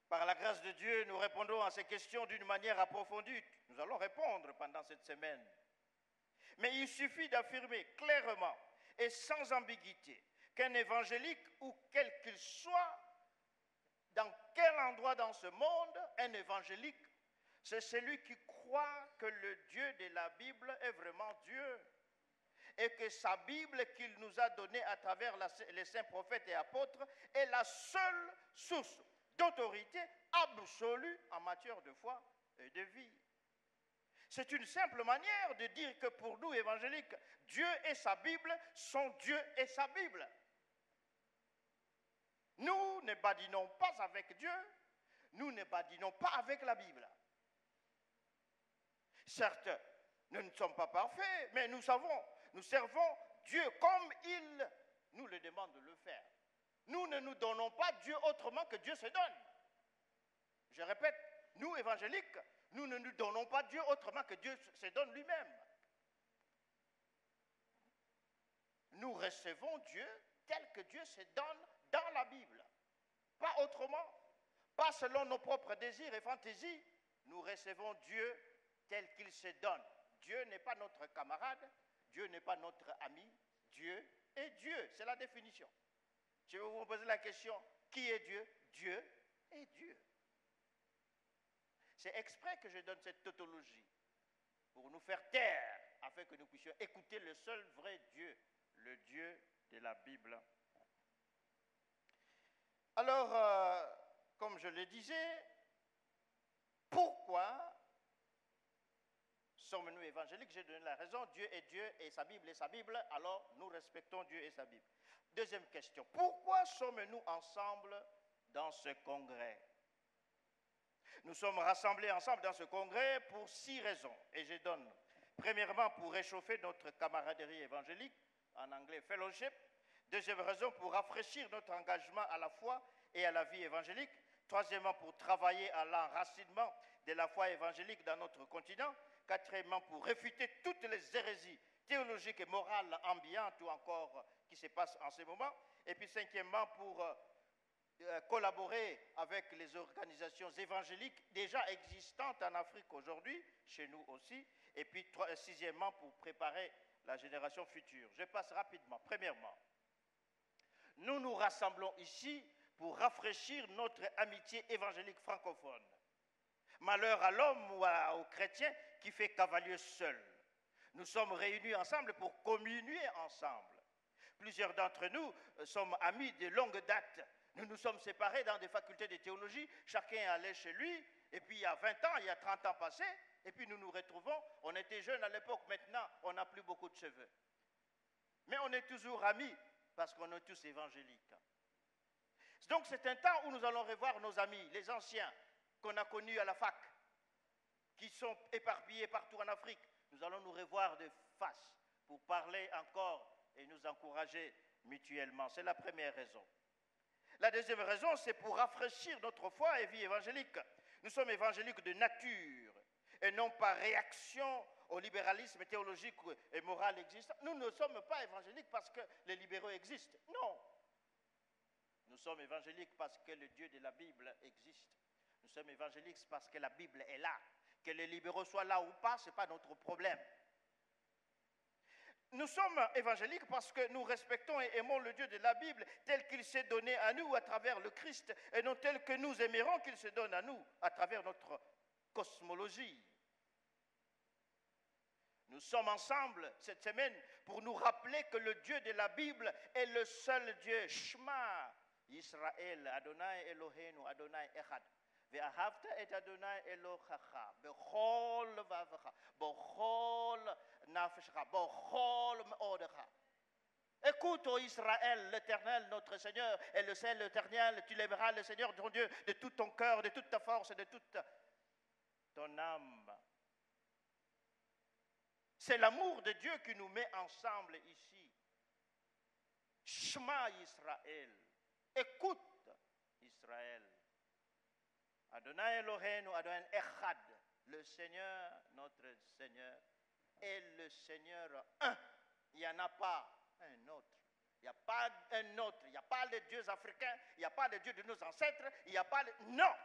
Par la grâce de Dieu, nous répondons à ces questions d'une manière approfondie. Nous allons répondre pendant cette semaine. Mais il suffit d'affirmer clairement et sans ambiguïté qu'un évangélique, ou quel qu'il soit, dans quel endroit dans ce monde, un évangélique, c'est celui qui croit que le Dieu de la Bible est vraiment Dieu et que sa Bible qu'il nous a donnée à travers les saints prophètes et apôtres est la seule source d'autorité absolue en matière de foi et de vie. C'est une simple manière de dire que pour nous évangéliques, Dieu et sa Bible sont Dieu et sa Bible. Nous ne badinons pas avec Dieu, nous ne badinons pas avec la Bible. Certes, nous ne sommes pas parfaits, mais nous servons Dieu comme il nous le demande de le faire. Nous ne nous donnons pas Dieu autrement que Dieu se donne. Je répète, nous évangéliques, nous ne nous donnons pas Dieu autrement que Dieu se donne lui-même. Nous recevons Dieu tel que Dieu se donne dans la Bible. Pas autrement, pas selon nos propres désirs et fantaisies. Nous recevons Dieu tel qu'il se donne. Dieu n'est pas notre camarade, Dieu n'est pas notre ami, Dieu est Dieu. C'est la définition. Je vais vous poser la question, qui est Dieu? Dieu est Dieu. C'est exprès que je donne cette tautologie, pour nous faire taire, afin que nous puissions écouter le seul vrai Dieu, le Dieu de la Bible. Alors, comme je le disais, pourquoi sommes-nous évangéliques? J'ai donné la raison, Dieu est Dieu et sa Bible, alors nous respectons Dieu et sa Bible. Deuxième question, pourquoi sommes-nous ensemble dans ce congrès? Nous sommes rassemblés ensemble dans ce congrès pour 6 raisons, et je donne. Premièrement, pour réchauffer notre camaraderie évangélique, en anglais fellowship. Deuxième raison, pour rafraîchir notre engagement à la foi et à la vie évangélique. Troisièmement, pour travailler à l'enracinement de la foi évangélique dans notre continent. Quatrièmement, pour réfuter toutes les hérésies théologiques et morales ambiantes ou encore qui se passent en ce moment. Et puis cinquièmement, pour collaborer avec les organisations évangéliques déjà existantes en Afrique aujourd'hui, chez nous aussi. Et puis sixièmement, pour préparer la génération future. Je passe rapidement. Premièrement, nous nous rassemblons ici pour rafraîchir notre amitié évangélique francophone. Malheur à l'homme ou aux chrétiens qui fait cavalier seul. Nous sommes réunis ensemble pour communier ensemble. Plusieurs d'entre nous sommes amis de longue date. Nous nous sommes séparés dans des facultés de théologie. Chacun allait chez lui. Et puis il y a 20 ans, il y a 30 ans passés. Et puis nous nous retrouvons. On était jeunes à l'époque. Maintenant, on n'a plus beaucoup de cheveux. Mais on est toujours amis parce qu'on est tous évangéliques. Donc c'est un temps où nous allons revoir nos amis, les anciens qu'on a connus à la fac, qui sont éparpillés partout en Afrique. Nous allons nous revoir de face pour parler encore et nous encourager mutuellement. C'est la première raison. La deuxième raison, c'est pour rafraîchir notre foi et vie évangélique. Nous sommes évangéliques de nature et non par réaction au libéralisme théologique et moral existant. Nous ne sommes pas évangéliques parce que les libéraux existent. Non. Nous sommes évangéliques parce que le Dieu de la Bible existe. Nous sommes évangéliques parce que la Bible est là. Que les libéraux soient là ou pas, ce n'est pas notre problème. Nous sommes évangéliques parce que nous respectons et aimons le Dieu de la Bible tel qu'il s'est donné à nous à travers le Christ et non tel que nous aimerons qu'il se donne à nous à travers notre cosmologie. Nous sommes ensemble cette semaine pour nous rappeler que le Dieu de la Bible est le seul Dieu. Shema Yisrael, Adonai Eloheinu, Adonai Echad. Ve'ahavta et Adonai Elochacha, bechol vavcha, bechol nafshcha, bechol meodecha. Écoute, ô Israël, l'Éternel, notre Seigneur, est le seul éternel. Tu l'aimeras, le Seigneur, ton Dieu, de tout ton cœur, de toute ta force, de toute ton âme. C'est l'amour de Dieu qui nous met ensemble ici. Shema Israël. Écoute, Israël. Adonai Eloheinu, Adonai Echad. Le Seigneur, notre Seigneur, est le Seigneur un. Il n'y en a pas un autre. Il n'y a pas un autre. Il n'y a pas les dieux africains. Il n'y a pas les dieux de nos ancêtres. Il n'y a pas les... Non.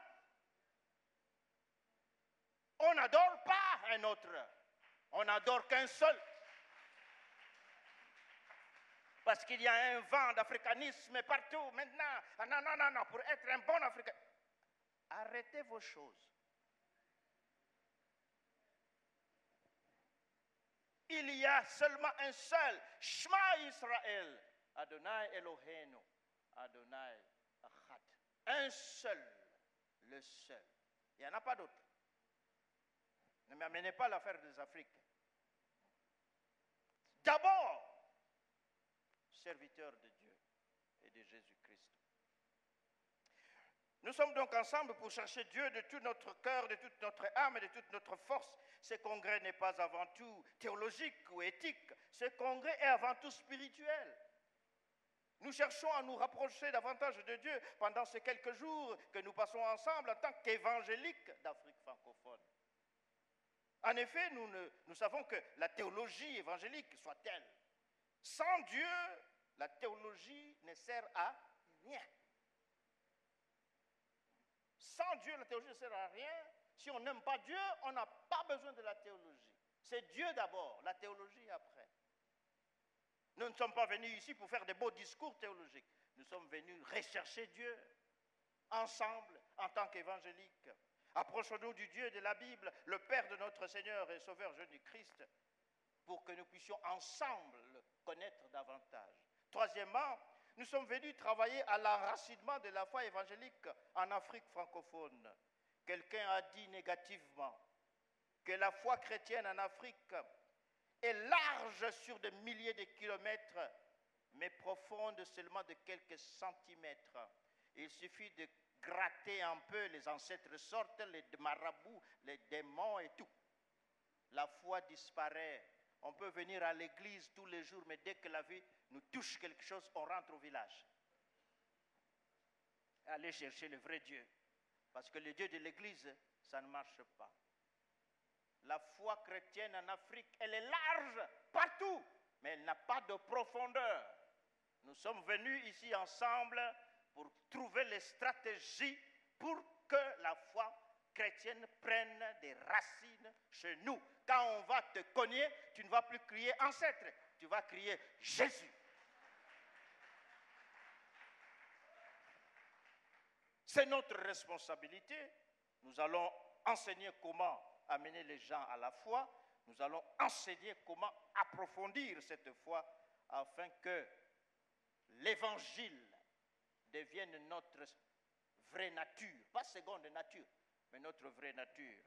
On n'adore pas un autre. On n'adore qu'un seul. Parce qu'il y a un vent d'africanisme partout maintenant. Ah non, non, non, non, pour être un bon Africain. Arrêtez vos choses. Il y a seulement un seul. Shema Israël. Adonai Eloheinu. Adonai Echad. Un seul. Le seul. Il n'y en a pas d'autre. Ne m'amenez pas l'affaire des Afriques. D'abord, serviteur de Dieu et de Jésus-Christ. Nous sommes donc ensemble pour chercher Dieu de tout notre cœur, de toute notre âme et de toute notre force. Ce congrès n'est pas avant tout théologique ou éthique. Ce congrès est avant tout spirituel. Nous cherchons à nous rapprocher davantage de Dieu pendant ces quelques jours que nous passons ensemble en tant qu'évangéliques d'Afrique francophone. En effet, nous savons que la théologie évangélique soit telle. Sans Dieu, la théologie ne sert à rien. Sans Dieu, la théologie ne sert à rien. Si on n'aime pas Dieu, on n'a pas besoin de la théologie. C'est Dieu d'abord, la théologie après. Nous ne sommes pas venus ici pour faire des beaux discours théologiques. Nous sommes venus rechercher Dieu ensemble en tant qu'évangéliques. Approchons-nous du Dieu de la Bible, le Père de notre Seigneur et Sauveur Jésus-Christ, pour que nous puissions ensemble le connaître davantage. Troisièmement, nous sommes venus travailler à l'enracinement de la foi évangélique en Afrique francophone. Quelqu'un a dit négativement que la foi chrétienne en Afrique est large sur des milliers de kilomètres, mais profonde seulement de quelques centimètres. Il suffit de gratter un peu, les ancêtres sortent, les marabouts, les démons et tout. La foi disparaît. On peut venir à l'église tous les jours, mais dès que la vie nous touche quelque chose, on rentre au village. Allez chercher le vrai Dieu. Parce que le Dieu de l'église, ça ne marche pas. La foi chrétienne en Afrique, elle est large partout, mais elle n'a pas de profondeur. Nous sommes venus ici ensemble pour trouver les stratégies pour que la foi chrétienne prenne des racines chez nous. Quand on va te cogner, tu ne vas plus crier ancêtre, tu vas crier Jésus. C'est notre responsabilité. Nous allons enseigner comment amener les gens à la foi. Nous allons enseigner comment approfondir cette foi afin que l'évangile devienne notre vraie nature, pas seconde nature, mais notre vraie nature.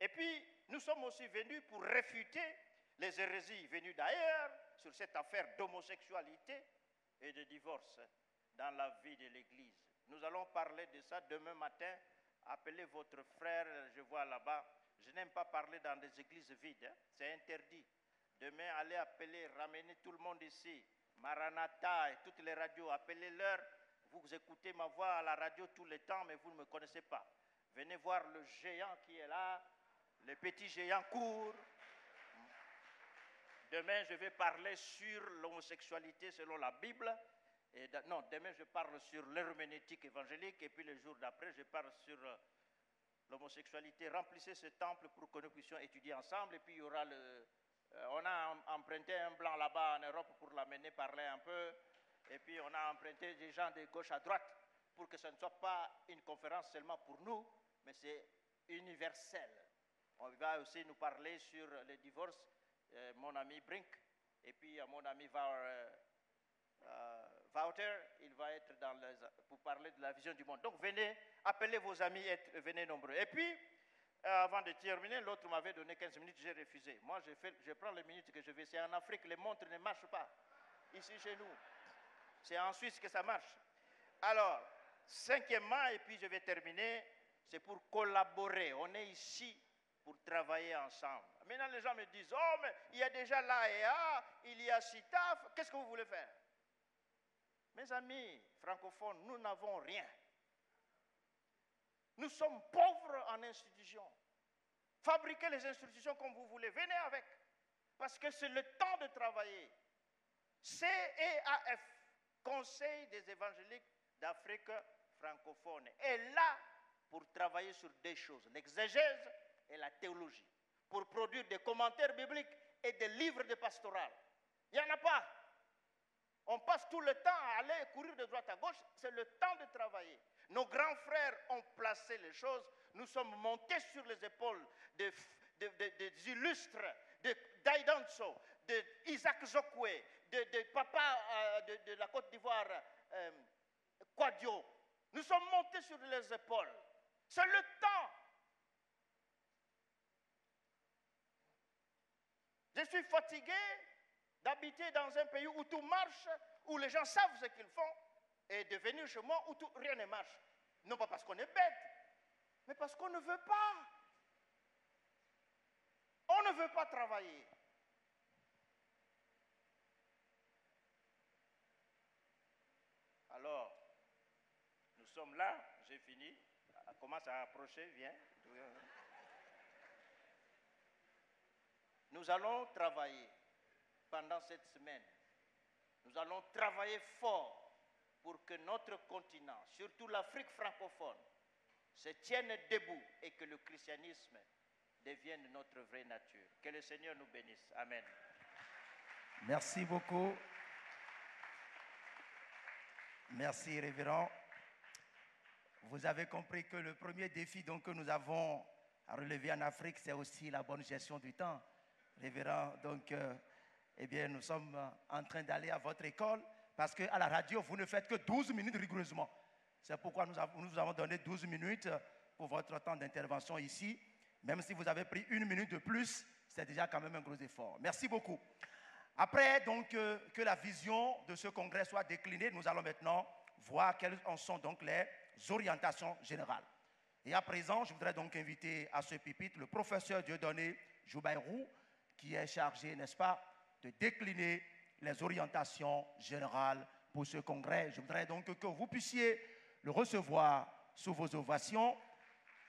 Et puis, nous sommes aussi venus pour réfuter les hérésies venues d'ailleurs sur cette affaire d'homosexualité et de divorce dans la vie de l'Église. Nous allons parler de ça demain matin. Appelez votre frère, je vois là-bas. Je n'aime pas parler dans des églises vides, hein. C'est interdit. Demain, allez appeler, ramenez tout le monde ici. Maranatha et toutes les radios, appelez-leur. Vous écoutez ma voix à la radio tout le temps, mais vous ne me connaissez pas. Venez voir le géant qui est là. Le petit géant court, Demain, je vais parler sur l'homosexualité selon la Bible. Non, demain, je parle sur l'herméneutique évangélique. Et puis, le jour d'après, je parle sur l'homosexualité. Remplissez ce temple pour que nous puissions étudier ensemble. Et puis, il y aura on a emprunté un blanc là-bas en Europe pour l'amener parler un peu. Et puis, on a emprunté des gens de gauche à droite pour que ce ne soit pas une conférence seulement pour nous, mais c'est universel. On va aussi nous parler sur le divorce, mon ami Brink, et puis mon ami Wouter, il va être pour parler de la vision du monde. Donc venez, appelez vos amis et venez nombreux. Et puis, avant de terminer, l'autre m'avait donné 15 minutes, j'ai refusé. Moi, je prends les minutes que je vais. C'est en Afrique, les montres ne marchent pas. Ici, chez nous. C'est en Suisse que ça marche. Alors, cinquièmement, et puis je vais terminer, c'est pour collaborer. On est ici pour travailler ensemble. Maintenant, les gens me disent, oh, mais il y a déjà l'AEA, il y a CITAF, qu'est-ce que vous voulez faire? Mes amis francophones, nous n'avons rien. Nous sommes pauvres en institutions. Fabriquez les institutions comme vous voulez, venez avec. Parce que c'est le temps de travailler. CEAF, Conseil des évangéliques d'Afrique francophone, est là pour travailler sur deux choses, l'exégèse et la théologie, pour produire des commentaires bibliques et des livres de pastoral. Il n'y en a pas. On passe tout le temps à aller courir de droite à gauche, c'est le temps de travailler. Nos grands frères ont placé les choses, nous sommes montés sur les épaules des illustres, d'Aidanso, d'Isaac Zokwe, de papa de la Côte d'Ivoire, Kwadio. Nous sommes montés sur les épaules. C'est le temps. Je suis fatigué d'habiter dans un pays où tout marche, où les gens savent ce qu'ils font, et de venir chez moi où rien ne marche. Non pas parce qu'on est bête, mais parce qu'on ne veut pas. On ne veut pas travailler. Alors, nous sommes là, j'ai fini. Elle commence à approcher, viens. Nous allons travailler pendant cette semaine. Nous allons travailler fort pour que notre continent, surtout l'Afrique francophone, se tienne debout et que le christianisme devienne notre vraie nature. Que le Seigneur nous bénisse. Amen. Merci beaucoup. Merci, révérend. Vous avez compris que le premier défi donc, que nous avons à relever en Afrique, c'est aussi la bonne gestion du temps. Révérend, donc, eh bien, nous sommes en train d'aller à votre école parce qu'à la radio, vous ne faites que 12 minutes rigoureusement. C'est pourquoi nous vous avons donné 12 minutes pour votre temps d'intervention ici. Même si vous avez pris 1 minute de plus, c'est déjà quand même un gros effort. Merci beaucoup. Après donc que la vision de ce congrès soit déclinée, nous allons maintenant voir quelles en sont donc les orientations générales. Et à présent, je voudrais donc inviter à ce pupitre le professeur Dieudonné Joubayrou, qui est chargé, n'est-ce pas, de décliner les orientations générales pour ce congrès. Je voudrais donc que vous puissiez le recevoir sous vos ovations.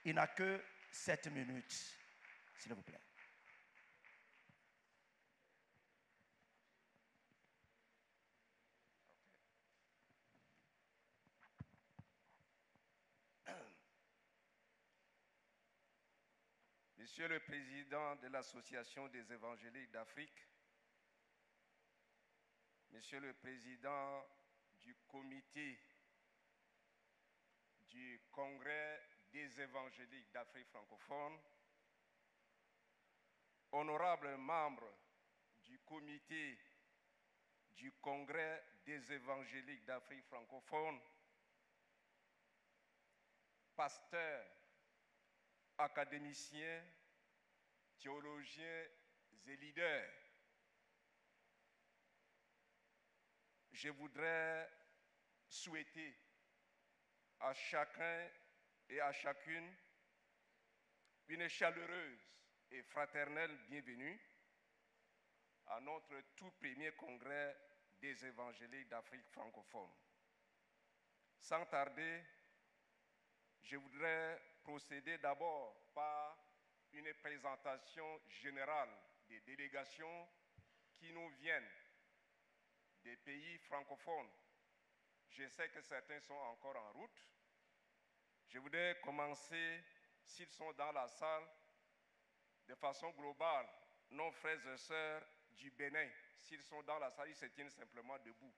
Il n'a que 7 minutes, s'il vous plaît. Monsieur le Président de l'Association des évangéliques d'Afrique, Monsieur le Président du Comité du Congrès des évangéliques d'Afrique francophone, honorables membres du Comité du Congrès des évangéliques d'Afrique francophone, pasteurs, académiciens, théologiens et leaders, je voudrais souhaiter à chacun et à chacune une chaleureuse et fraternelle bienvenue à notre tout premier congrès des évangéliques d'Afrique francophone. Sans tarder, je voudrais procéder d'abord par une présentation générale des délégations qui nous viennent des pays francophones, je sais que certains sont encore en route. Je voudrais commencer, s'ils sont dans la salle, de façon globale, nos frères et sœurs du Bénin, s'ils sont dans la salle, ils se tiennent simplement debout,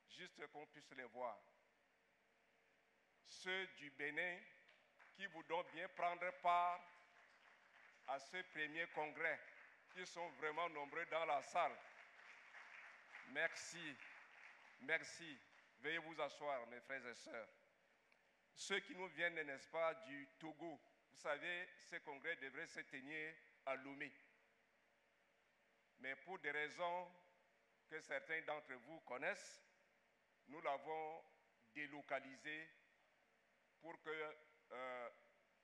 juste qu'on puisse les voir. Ceux du Bénin qui voudront bien prendre part à ce premier congrès, qui sont vraiment nombreux dans la salle. Merci, merci. Veuillez vous asseoir, mes frères et sœurs. Ceux qui nous viennent, n'est-ce pas, du Togo, vous savez, ce congrès devrait se tenir à Lomé. Mais pour des raisons que certains d'entre vous connaissent, nous l'avons délocalisé pour que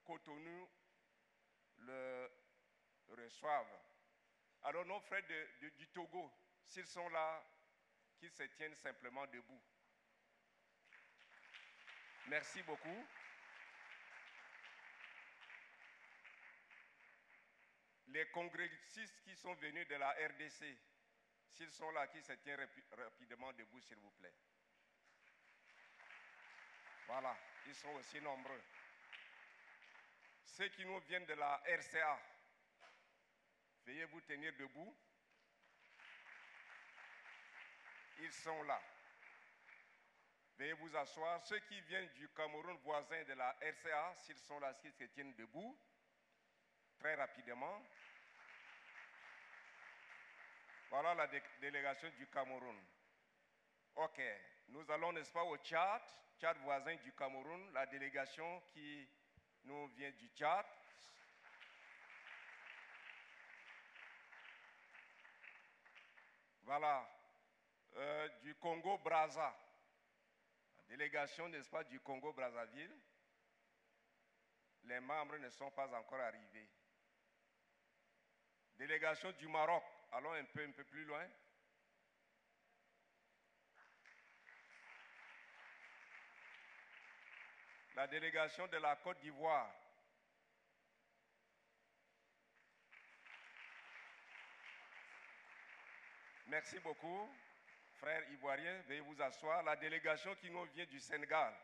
Cotonou le reçoive. Alors nos frères du Togo, s'ils sont là, qu'ils se tiennent simplement debout. Merci beaucoup. Les congressistes qui sont venus de la RDC, s'ils sont là, qu'ils se tiennent rapidement debout, s'il vous plaît. Voilà, ils sont aussi nombreux. Ceux qui nous viennent de la RCA, veuillez vous tenir debout. Ils sont là. Veuillez vous asseoir. Ceux qui viennent du Cameroun voisin de la RCA, s'ils sont là, s'ils se tiennent debout, très rapidement. Voilà la délégation du Cameroun. Ok, nous allons, n'est-ce pas, au Tchad, Tchad voisin du Cameroun, la délégation qui nous vient du Tchad. Voilà, du Congo-Brazza, la délégation, n'est-ce pas, du Congo-Brazzaville. Les membres ne sont pas encore arrivés. Délégation du Maroc, allons un peu plus loin. La délégation de la Côte d'Ivoire. Merci beaucoup, frères ivoiriens. Veuillez vous asseoir. La délégation qui nous vient du Sénégal.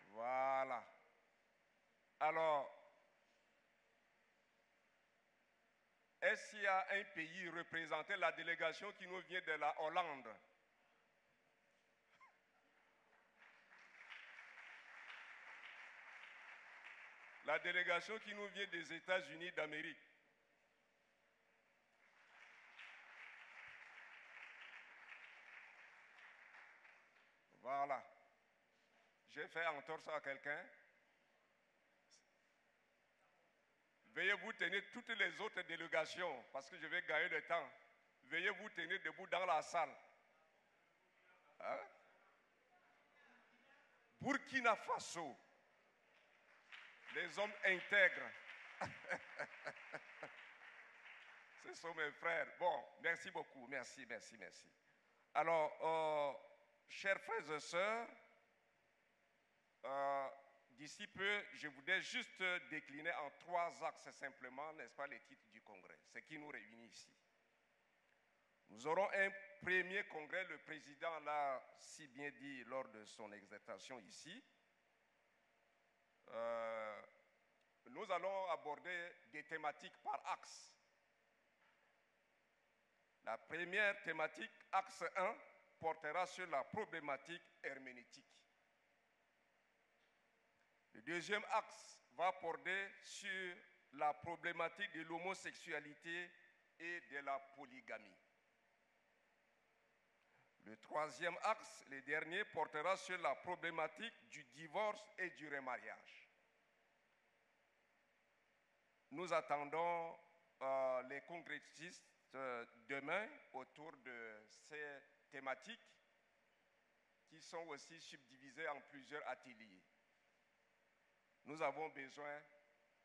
Voilà. Alors, est-ce qu'il y a un pays représenté, la délégation qui nous vient de la Hollande? La délégation qui nous vient des États-Unis d'Amérique. Voilà. J'ai fait entorse à quelqu'un. Veuillez vous tenir toutes les autres délégations, parce que je vais gagner le temps. Veuillez vous tenir debout dans la salle. Hein? Burkina Faso. Les hommes intègres. Ce sont mes frères. Bon, merci beaucoup. Merci, merci, merci. Alors, chers frères et sœurs, d'ici peu, je voudrais juste décliner en 3 axes simplement, n'est-ce pas, les titres du congrès, ce qui nous réunit ici. Nous aurons un premier congrès, le président l'a si bien dit lors de son exhortation ici. Nous allons aborder des thématiques par axe. La première thématique, axe 1, portera sur la problématique herméneutique. Le deuxième axe va porter sur la problématique de l'homosexualité et de la polygamie. Le troisième axe, le dernier, portera sur la problématique du divorce et du remariage. Nous attendons les congressistes demain autour de ces thématiques qui sont aussi subdivisées en plusieurs ateliers. Nous avons besoin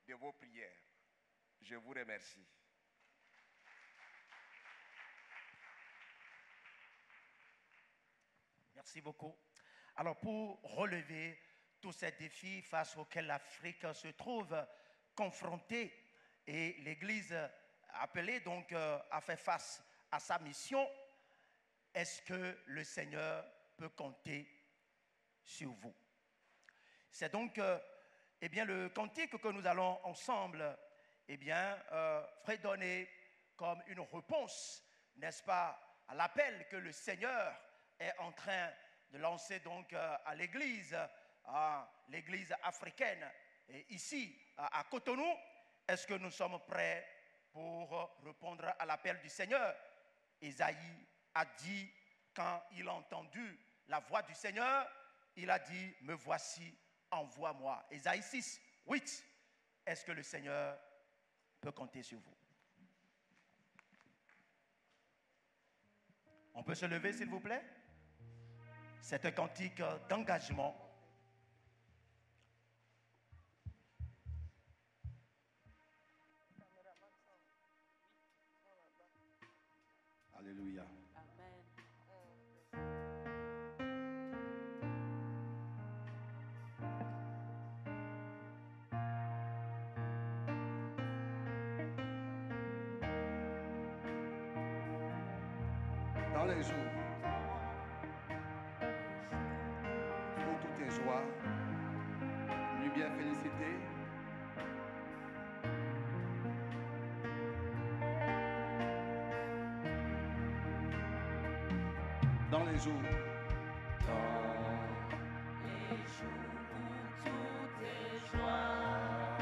de vos prières. Je vous remercie. Merci beaucoup. Alors, pour relever tous ces défis face auxquels l'Afrique se trouve confrontée. Et l'Église appelée donc à faire face à sa mission. Est-ce que le Seigneur peut compter sur vous? C'est donc le cantique que nous allons ensemble fredonner comme une réponse, n'est-ce pas, à l'appel que le Seigneur est en train de lancer donc à l'Église africaine. Et ici, à Cotonou, est-ce que nous sommes prêts pour répondre à l'appel du Seigneur? Ésaïe a dit, quand il a entendu la voix du Seigneur, il a dit, me voici, envoie-moi. Ésaïe 6, 8. Est-ce que le Seigneur peut compter sur vous? On peut se lever, s'il vous plaît? C'est un cantique d'engagement. Alléluia. Dans les jours où tout est joie, lumière, félicité, dans les jours où tout est joie,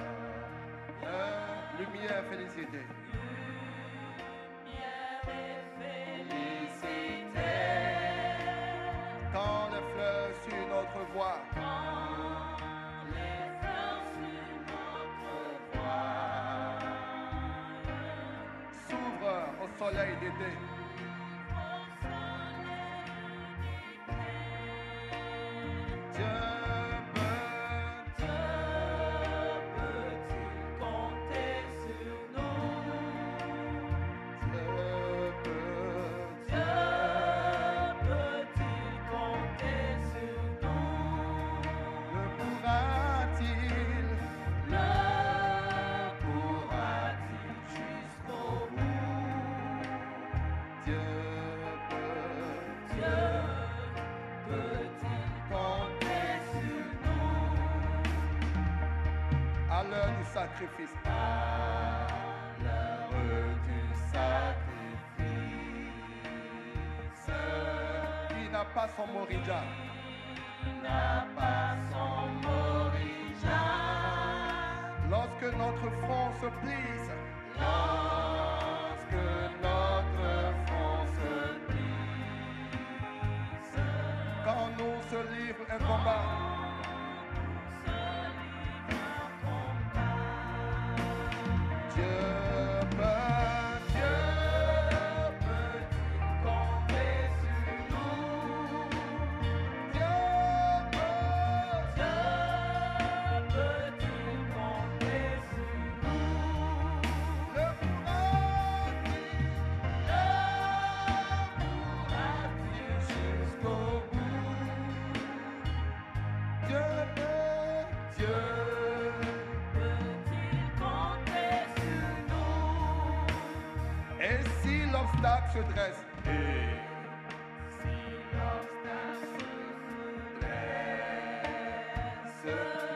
lumière, félicité. Quand les fleurs sur notre voie, s'ouvrent au soleil d'été. Sacrifice. À l'heure du sacrifice, qui n'a pas son morija, n'a pas son morija. Lorsque notre front se plisse, lorsque notre front se plisse, quand nous se livre un combat. Se dresse. Et si l'obstacle se dresse,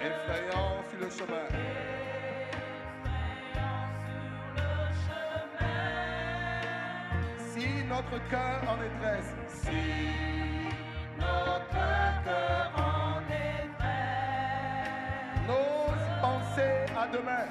effrayant sur le chemin. Si notre cœur en détresse, si notre cœur en détresse, n'ose penser à demain.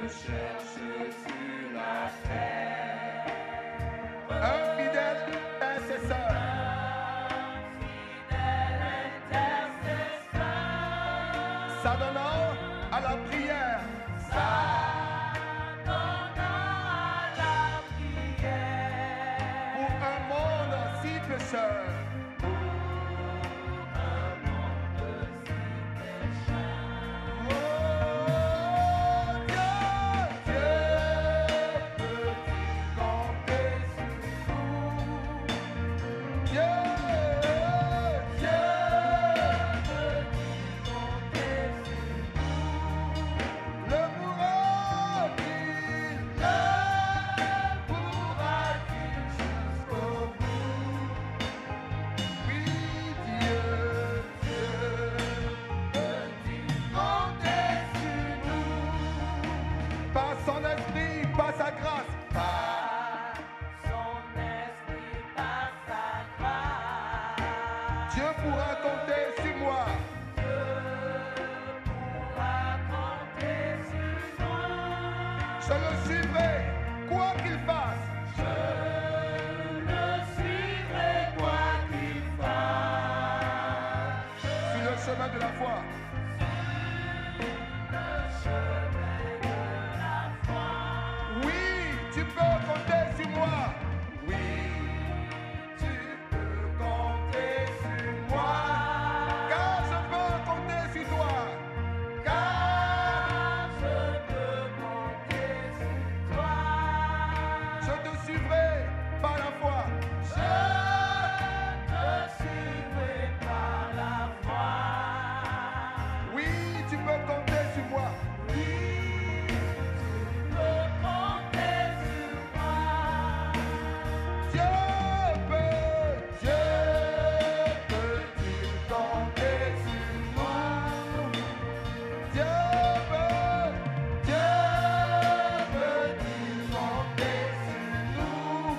cherche sur la terre un fidèle intercesseur. S'adonnant à la prière. Pour un monde si pécheur. De la foi. Oui, tu peux compter sur moi. Oui, tu peux compter sur moi. Car je peux compter sur toi. Car je peux compter sur toi. Je te suivrai par la foi. Je te suivrai par la foi. Oui, tu peux compter sur moi. Oui, tu peux compter sur moi. Dieu peut-il compter sur moi? Dieu peut-il compter sur nous?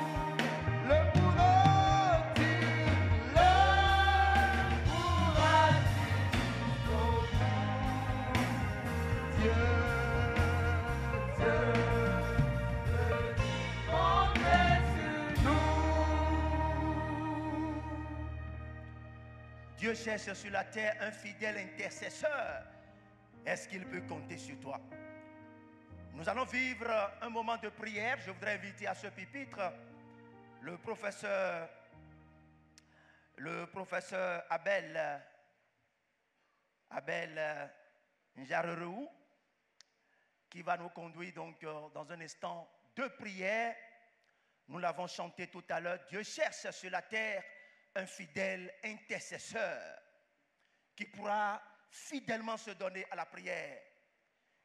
Le pourra-t-il jusqu'au bout? Dieu peut compter sur nous. Dieu cherche sur la terre un fidèle intercesseur. Est-ce qu'il peut compter sur toi? Nous allons vivre un moment de prière. Je voudrais inviter à ce pupitre le professeur Abel Njarerou, qui va nous conduire donc dans un instant de prière. Nous l'avons chanté tout à l'heure. Dieu cherche sur la terre un fidèle intercesseur qui pourra fidèlement se donner à la prière.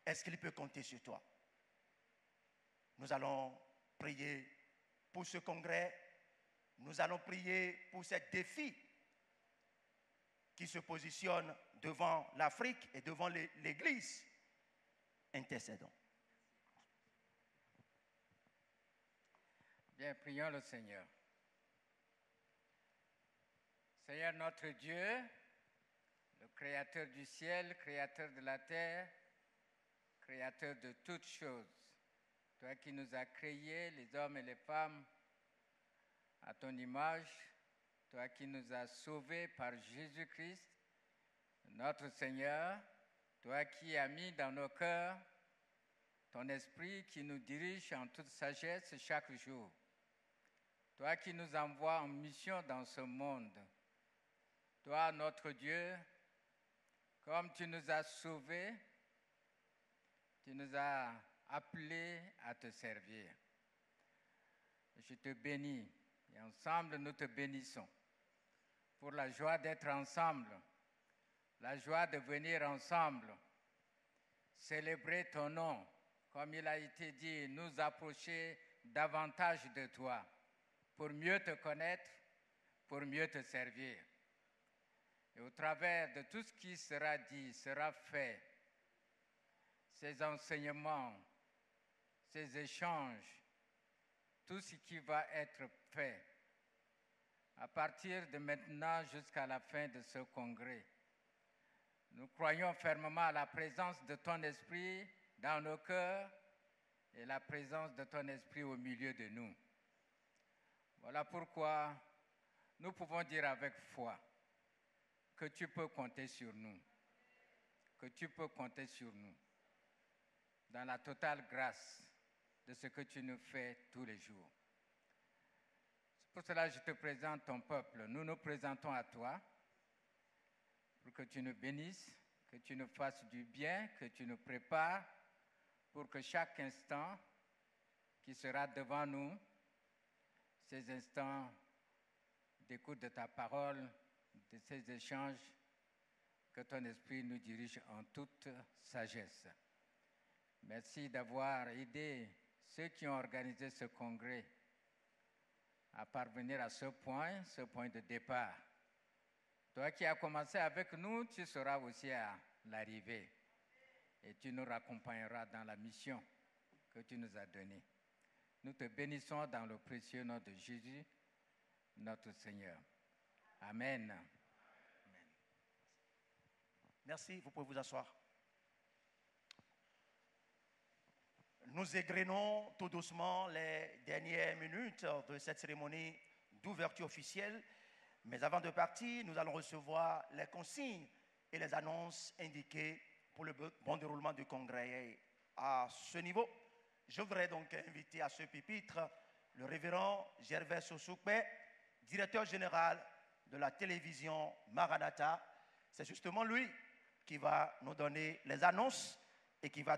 Est-ce qu'il peut compter sur toi? Nous allons prier pour ce congrès. Nous allons prier pour ces défis qui se positionnent devant l'Afrique et devant l'Église. Intercédons. Bien, prions le Seigneur. Seigneur notre Dieu, le Créateur du ciel, Créateur de la terre, Créateur de toutes choses, toi qui nous as créés, les hommes et les femmes, à ton image, toi qui nous as sauvés par Jésus-Christ, notre Seigneur, toi qui as mis dans nos cœurs ton esprit qui nous dirige en toute sagesse chaque jour, toi qui nous envoies en mission dans ce monde, toi notre Dieu, comme tu nous as sauvés, tu nous as appelés à te servir. Je te bénis et ensemble nous te bénissons pour la joie d'être ensemble, la joie de venir ensemble, célébrer ton nom, comme il a été dit, nous approcher davantage de toi pour mieux te connaître, pour mieux te servir. Et au travers de tout ce qui sera dit, sera fait, ces enseignements, ces échanges, tout ce qui va être fait, à partir de maintenant jusqu'à la fin de ce congrès, nous croyons fermement à la présence de ton esprit dans nos cœurs, et la présence de ton esprit au milieu de nous. Voilà pourquoi nous pouvons dire avec foi que tu peux compter sur nous, que tu peux compter sur nous dans la totale grâce de ce que tu nous fais tous les jours. C'est pour cela que je te présente ton peuple. Nous nous présentons à toi pour que tu nous bénisses, que tu nous fasses du bien, que tu nous prépares pour que chaque instant qui sera devant nous, ces instants d'écoute de ta parole, de ces échanges, que ton esprit nous dirige en toute sagesse. Merci d'avoir aidé ceux qui ont organisé ce congrès à parvenir à ce point de départ. Toi qui as commencé avec nous, tu seras aussi à l'arrivée et tu nous raccompagneras dans la mission que tu nous as donnée. Nous te bénissons dans le précieux nom de Jésus, notre Seigneur. Amen. Amen. Merci, vous pouvez vous asseoir. Nous égrenons tout doucement les dernières minutes de cette cérémonie d'ouverture officielle. Mais avant de partir, nous allons recevoir les consignes et les annonces indiquées pour le bon déroulement du congrès. À ce niveau, je voudrais donc inviter à ce pupitre le révérend Gervais Sosoukbe, directeur général de la télévision Maranatha. C'est justement lui qui va nous donner les annonces et qui va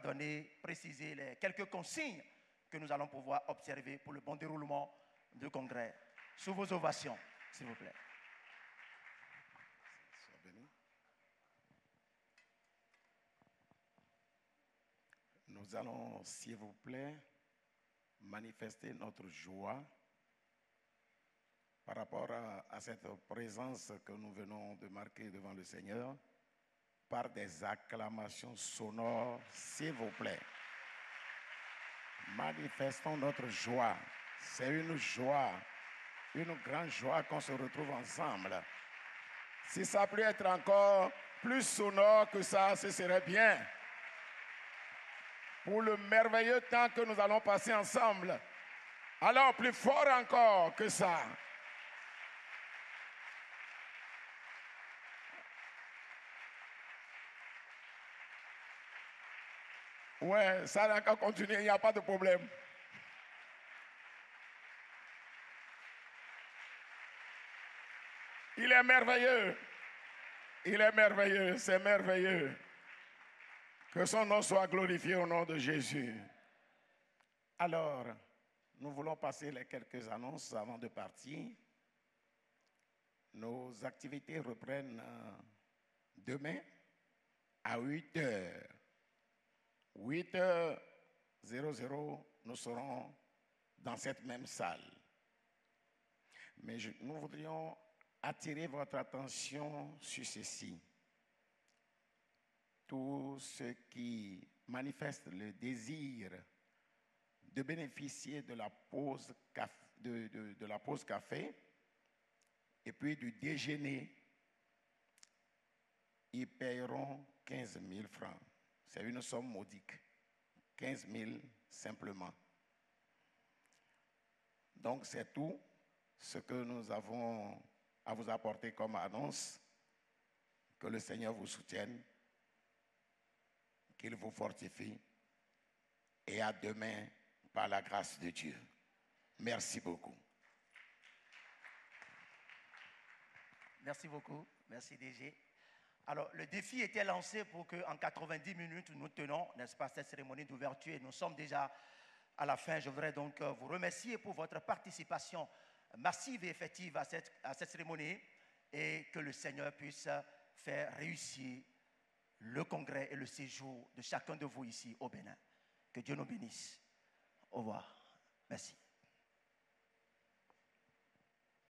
préciser les quelques consignes que nous allons pouvoir observer pour le bon déroulement du congrès. Sous vos ovations, s'il vous plaît. Nous allons, s'il vous plaît, manifester notre joie par rapport à cette présence que nous venons de marquer devant le Seigneur par des acclamations sonores, s'il vous plaît. Manifestons notre joie. C'est une joie, une grande joie qu'on se retrouve ensemble. Si ça peut être encore plus sonore que ça, ce serait bien. Pour le merveilleux temps que nous allons passer ensemble. Alors, plus fort encore que ça. Ouais, ça n'a qu'à continuer, il n'y a pas de problème. Il est merveilleux. Il est merveilleux, c'est merveilleux. Que son nom soit glorifié au nom de Jésus. Alors, nous voulons passer les quelques annonces avant de partir. Nos activités reprennent demain à 8h. 8h00, nous serons dans cette même salle. Mais nous voudrions attirer votre attention sur ceci. Tous ceux qui manifestent le désir de bénéficier de la pause café et puis du déjeuner, ils paieront 15 000 francs. C'est une somme modique. 15 000 simplement. Donc c'est tout ce que nous avons à vous apporter comme annonce. Que le Seigneur vous soutienne, qu'il vous fortifie et à demain par la grâce de Dieu. Merci beaucoup. Merci beaucoup. Merci DG. Alors, le défi était lancé pour qu'en 90 minutes, nous tenons, n'est-ce pas, cette cérémonie d'ouverture. Et nous sommes déjà à la fin. Je voudrais donc vous remercier pour votre participation massive et effective à cette cérémonie et que le Seigneur puisse faire réussir le congrès et le séjour de chacun de vous ici au Bénin. Que Dieu nous bénisse. Au revoir.